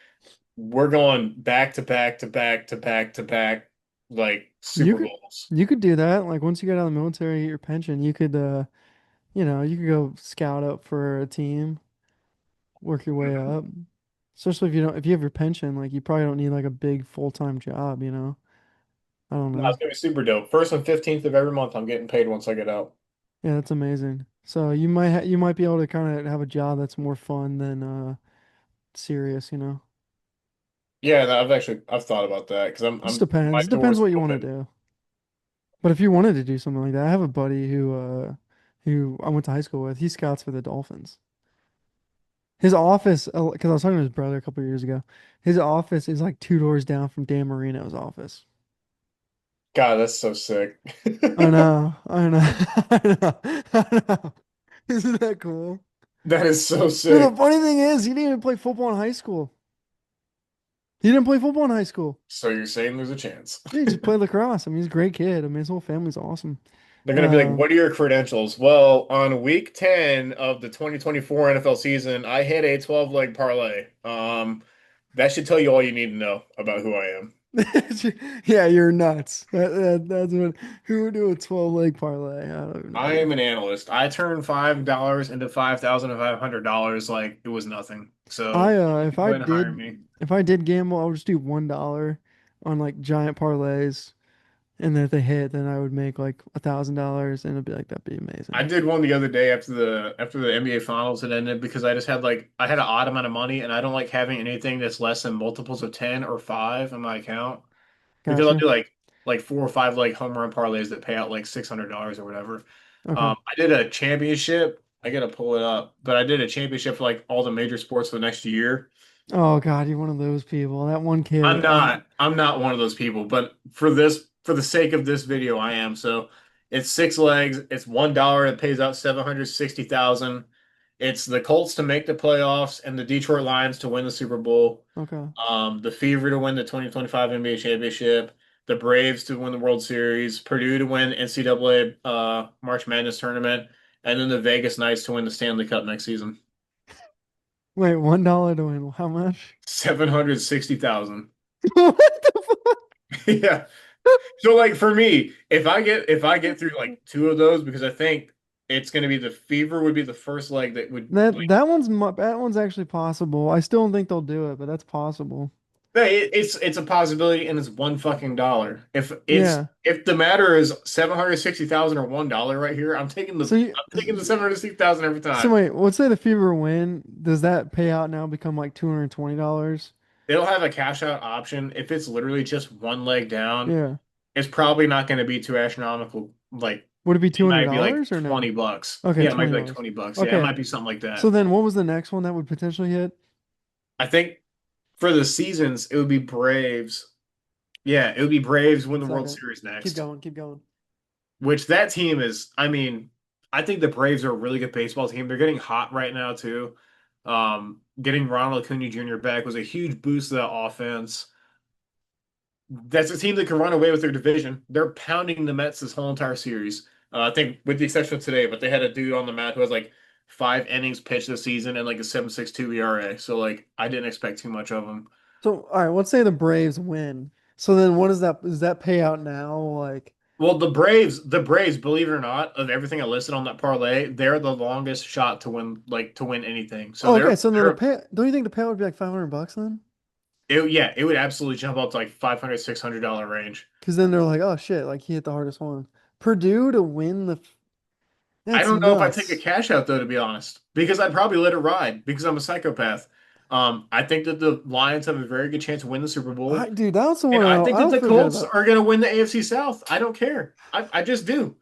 Speaker 2: we're going back to back to back to back to back like
Speaker 1: You
Speaker 2: Super
Speaker 1: could
Speaker 2: Bowls.
Speaker 1: you could do that. Like once you get out of the military, get your pension, you could go scout up for a team, work your way up. Especially if you have your pension, like you probably don't need like a big full-time job. I don't
Speaker 2: No,
Speaker 1: know.
Speaker 2: it's gonna be super dope. First and 15th of every month, I'm getting paid once I get out.
Speaker 1: Yeah, that's amazing. So you might be able to kind of have a job that's more fun than serious, you know.
Speaker 2: Yeah, no, I've thought about that because
Speaker 1: Just
Speaker 2: my
Speaker 1: depends. It depends
Speaker 2: door's
Speaker 1: what you want to
Speaker 2: open.
Speaker 1: do. But if you wanted to do something like that, I have a buddy who I went to high school with. He scouts for the Dolphins. His office, because I was talking to his brother a couple of years ago. His office is like two doors down from Dan Marino's office.
Speaker 2: God, that's so sick.
Speaker 1: I know, I know, I know, I know. Isn't that cool?
Speaker 2: That is so
Speaker 1: Dude, the
Speaker 2: sick.
Speaker 1: funny thing is, he didn't even play football in high school. He didn't play football in high school.
Speaker 2: So you're saying there's a chance.
Speaker 1: Yeah, he just played lacrosse. I mean, he's a great kid. I mean, his whole family's awesome.
Speaker 2: They're gonna be like,
Speaker 1: Um,
Speaker 2: "What are your credentials?" Well, on week 10 of the 2024 NFL season, I hit a 12 leg parlay. That should tell you all you need to know about who I am.
Speaker 1: yeah, you're nuts. That's what. Who would do a 12 leg parlay? I don't even
Speaker 2: I
Speaker 1: know.
Speaker 2: am an analyst. I turned $5 into $5,500 like it was nothing. So you
Speaker 1: If
Speaker 2: can go ahead and hire me.
Speaker 1: I did gamble, I would just do $1 on like giant parlays, and then if they hit, then I would make like $1,000, and it'd be like that'd be
Speaker 2: I
Speaker 1: amazing.
Speaker 2: did one the other day after the NBA Finals had ended because I just had like I had an odd amount of money and I don't like having anything that's less than multiples of 10 or 5 in my account because I'll
Speaker 1: Gotcha.
Speaker 2: do like 4 or 5 like home run parlays that pay out like $600 or whatever.
Speaker 1: Okay.
Speaker 2: I did a championship. I gotta pull it up, but I did a championship for like all the major sports for the next year.
Speaker 1: Oh God, you're one of those people. That one kid.
Speaker 2: I'm not one of those people, but for the sake of this video, I am. So it's 6 legs. It's $1. It pays out 760,000. It's the Colts to make the playoffs and the Detroit Lions to win the Super Bowl.
Speaker 1: Okay.
Speaker 2: The Fever to win the 2025 NBA championship. The Braves to win the World Series. Purdue to win NCAA March Madness tournament, and then the Vegas Knights to win the Stanley Cup next season.
Speaker 1: Wait, $1 to win how much?
Speaker 2: 760,000.
Speaker 1: What the fuck?
Speaker 2: Yeah. So like for me, if I get through like two of those, because I think it's gonna be the Fever would be the first leg that would like
Speaker 1: That one's actually possible. I still don't think they'll do it, but that's possible.
Speaker 2: it's a possibility and it's $1 fucking.
Speaker 1: Yeah.
Speaker 2: If the matter is 760,000 or $1 right here,
Speaker 1: So you,
Speaker 2: I'm taking the 760,000 every
Speaker 1: so
Speaker 2: time.
Speaker 1: wait, let's say the Fever win. Does that payout now become like $220?
Speaker 2: They'll have a cash out option. If it's literally just one leg down,
Speaker 1: Yeah.
Speaker 2: it's probably not gonna be too astronomical. Like
Speaker 1: Would it be
Speaker 2: it might be like
Speaker 1: $200 or no?
Speaker 2: $20.
Speaker 1: Okay,
Speaker 2: Yeah, it might be
Speaker 1: 20
Speaker 2: like
Speaker 1: bucks.
Speaker 2: $20. Yeah, it
Speaker 1: Okay.
Speaker 2: might be something like
Speaker 1: So
Speaker 2: that.
Speaker 1: then what was the next one that would potentially hit?
Speaker 2: I think for the seasons, it would be Braves. Yeah, it would be Braves win
Speaker 1: One
Speaker 2: the World
Speaker 1: second.
Speaker 2: Series
Speaker 1: Keep
Speaker 2: next,
Speaker 1: going, keep going.
Speaker 2: which that team is, I mean, I think the Braves are a really good baseball team. They're getting hot right now too. Getting Ronald Acuna Jr. back was a huge boost to that offense. That's a team that can run away with their division. They're pounding the Mets this whole entire series. I think with the exception of today, but they had a dude on the mat who has like 5 innings pitched this season and like a 7.62 ERA. So like I didn't expect too much of him.
Speaker 1: So all right, let's say the Braves win. So then what is that payout now? Like
Speaker 2: Well, the Braves, believe it or not, of everything I listed on that parlay, they're the longest shot to win, like to win anything. So
Speaker 1: oh, okay, so then the
Speaker 2: they're,
Speaker 1: pay don't you think the payout would be like $500 then?
Speaker 2: yeah, it would absolutely jump up to like 500, $600 range.
Speaker 1: Because then they're like, oh shit, like he hit the hardest one. Purdue to win
Speaker 2: I
Speaker 1: that's
Speaker 2: don't know if I take a
Speaker 1: nuts.
Speaker 2: cash out though, to be honest, because I'd probably let it ride because I'm a psychopath. I think that the Lions have a very good chance to win the Super Bowl,
Speaker 1: Dude, that's the
Speaker 2: and
Speaker 1: one
Speaker 2: I think
Speaker 1: I
Speaker 2: that
Speaker 1: don't
Speaker 2: the
Speaker 1: forget
Speaker 2: Colts
Speaker 1: about.
Speaker 2: are going to win the AFC South. I don't care. I just do.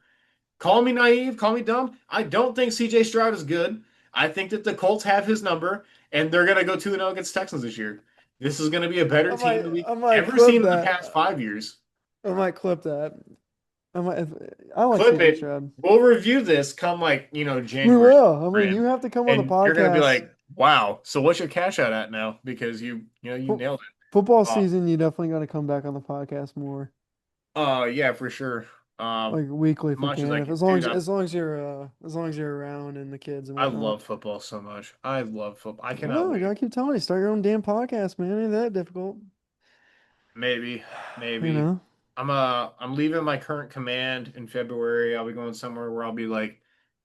Speaker 2: Call me naive, call me dumb. I don't think CJ Stroud is good. I think that the Colts have his number, and they're going to go 2-0 against Texans this year. This is going to be a better team than we've
Speaker 1: I might
Speaker 2: ever
Speaker 1: clip
Speaker 2: seen in the
Speaker 1: that.
Speaker 2: past 5 years.
Speaker 1: I might clip that. I might. I like
Speaker 2: Clip
Speaker 1: CJ
Speaker 2: it.
Speaker 1: Stroud.
Speaker 2: We'll review this come like,
Speaker 1: We
Speaker 2: January
Speaker 1: will. I mean, you
Speaker 2: frame.
Speaker 1: have to come on the
Speaker 2: And you're going to be
Speaker 1: podcast.
Speaker 2: like, wow, so what's your cash out at now? Because you
Speaker 1: Fo-
Speaker 2: nailed
Speaker 1: Football
Speaker 2: it.
Speaker 1: season, you definitely got to come back on the podcast more,
Speaker 2: Yeah, for sure.
Speaker 1: like weekly if we
Speaker 2: Much as
Speaker 1: can.
Speaker 2: I
Speaker 1: If
Speaker 2: can, dude,
Speaker 1: as long as you're around and the kids and
Speaker 2: I
Speaker 1: whatnot.
Speaker 2: love football so much. I love football. I
Speaker 1: I
Speaker 2: cannot
Speaker 1: know. You
Speaker 2: wait.
Speaker 1: gotta keep telling you, start your own damn podcast, man. Ain't that difficult?
Speaker 2: Maybe,
Speaker 1: You
Speaker 2: maybe.
Speaker 1: know.
Speaker 2: I'm leaving my current command in February. I'll be going somewhere where I'll be like,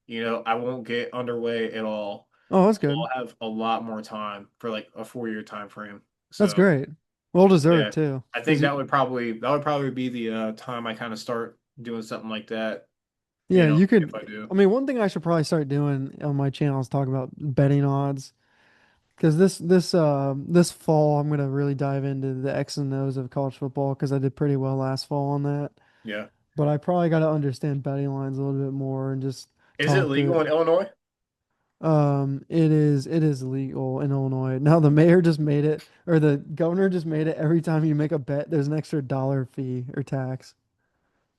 Speaker 2: I won't get underway at all.
Speaker 1: Oh, that's
Speaker 2: So
Speaker 1: good.
Speaker 2: I'll have a lot more time for like a 4 year time frame.
Speaker 1: That's
Speaker 2: So
Speaker 1: great. Well deserved
Speaker 2: yeah,
Speaker 1: too.
Speaker 2: I think
Speaker 1: Cause you,
Speaker 2: that would probably be the time I kind of start doing something like that.
Speaker 1: Yeah, you
Speaker 2: if I
Speaker 1: could.
Speaker 2: do.
Speaker 1: I mean, one thing I should probably start doing on my channel is talk about betting odds. Because this fall I'm gonna really dive into the X and O's of college football because I did pretty well last fall on that.
Speaker 2: Yeah.
Speaker 1: But I probably got to understand betting lines a little bit more and just
Speaker 2: Is it
Speaker 1: talk
Speaker 2: legal
Speaker 1: to.
Speaker 2: in Illinois?
Speaker 1: It is legal in Illinois. Now the mayor just made it, or the governor just made it. Every time you make a bet, there's an extra dollar fee or tax.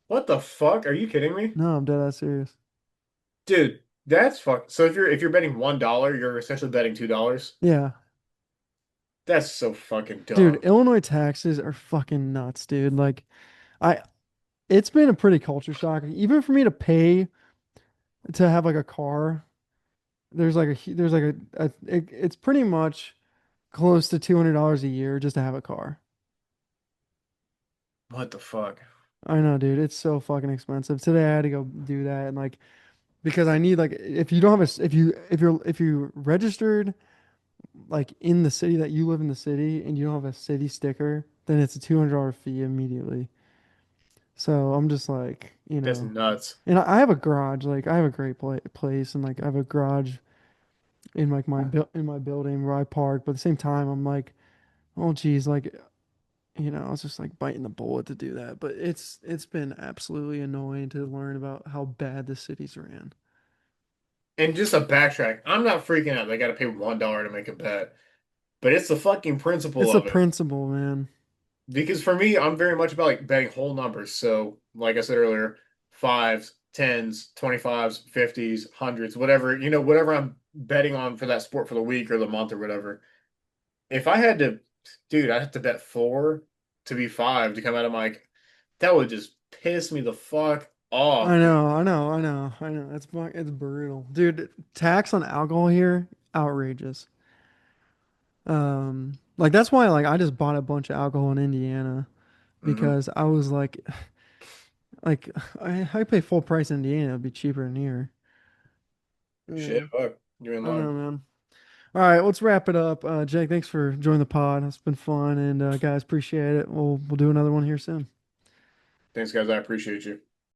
Speaker 2: What the fuck? Are you kidding me?
Speaker 1: No, I'm dead ass serious.
Speaker 2: Dude, that's fuck. So if you're betting $1, you're essentially betting $2.
Speaker 1: Yeah,
Speaker 2: That's so fucking
Speaker 1: dude,
Speaker 2: dumb.
Speaker 1: Illinois taxes are fucking nuts, dude. Like, I, it's been a pretty culture shock. Even for me to pay to have like a car, it's pretty much close to $200 a year just to have a car.
Speaker 2: What the fuck?
Speaker 1: I know, dude. It's so fucking expensive. Today I had to go do that and like because I need like if you don't have a if you registered like in the city that you live in the city and you don't have a city sticker, then it's a $200 fee immediately. So I'm just like,
Speaker 2: That's nuts.
Speaker 1: and I have a garage, like I have a great place and like I have a garage in like in my building where I park, but at the same time I'm like, oh geez, like I was just like biting the bullet to do that. But it's been absolutely annoying to learn about how bad the cities ran.
Speaker 2: And just a backtrack, I'm not freaking out. They got to pay $1 to make a bet, but it's the fucking principle
Speaker 1: It's a
Speaker 2: of it.
Speaker 1: principle, man.
Speaker 2: Because for me, I'm very much about like betting whole numbers. So, like I said earlier, fives, tens, 25s, 50s, hundreds, whatever, whatever I'm betting on for that sport for the week or the month or whatever. If I had to, dude, I'd have to bet four to be five to come out of my, that would just piss me the fuck
Speaker 1: I
Speaker 2: off, dude.
Speaker 1: know, I know, I know, I know. It's brutal, dude. Tax on alcohol here, outrageous. Like that's why like I just bought a bunch of alcohol in Indiana
Speaker 2: Hmm.
Speaker 1: because I was like I pay full price in Indiana, it'd be cheaper than here.
Speaker 2: Shit,
Speaker 1: Yeah,
Speaker 2: fuck. You're in
Speaker 1: I know,
Speaker 2: line.
Speaker 1: man. All right, let's wrap it up. Jake, thanks for joining the pod. It's been fun, and guys, appreciate it. We'll do another one here soon.
Speaker 2: Thanks, guys. I appreciate you.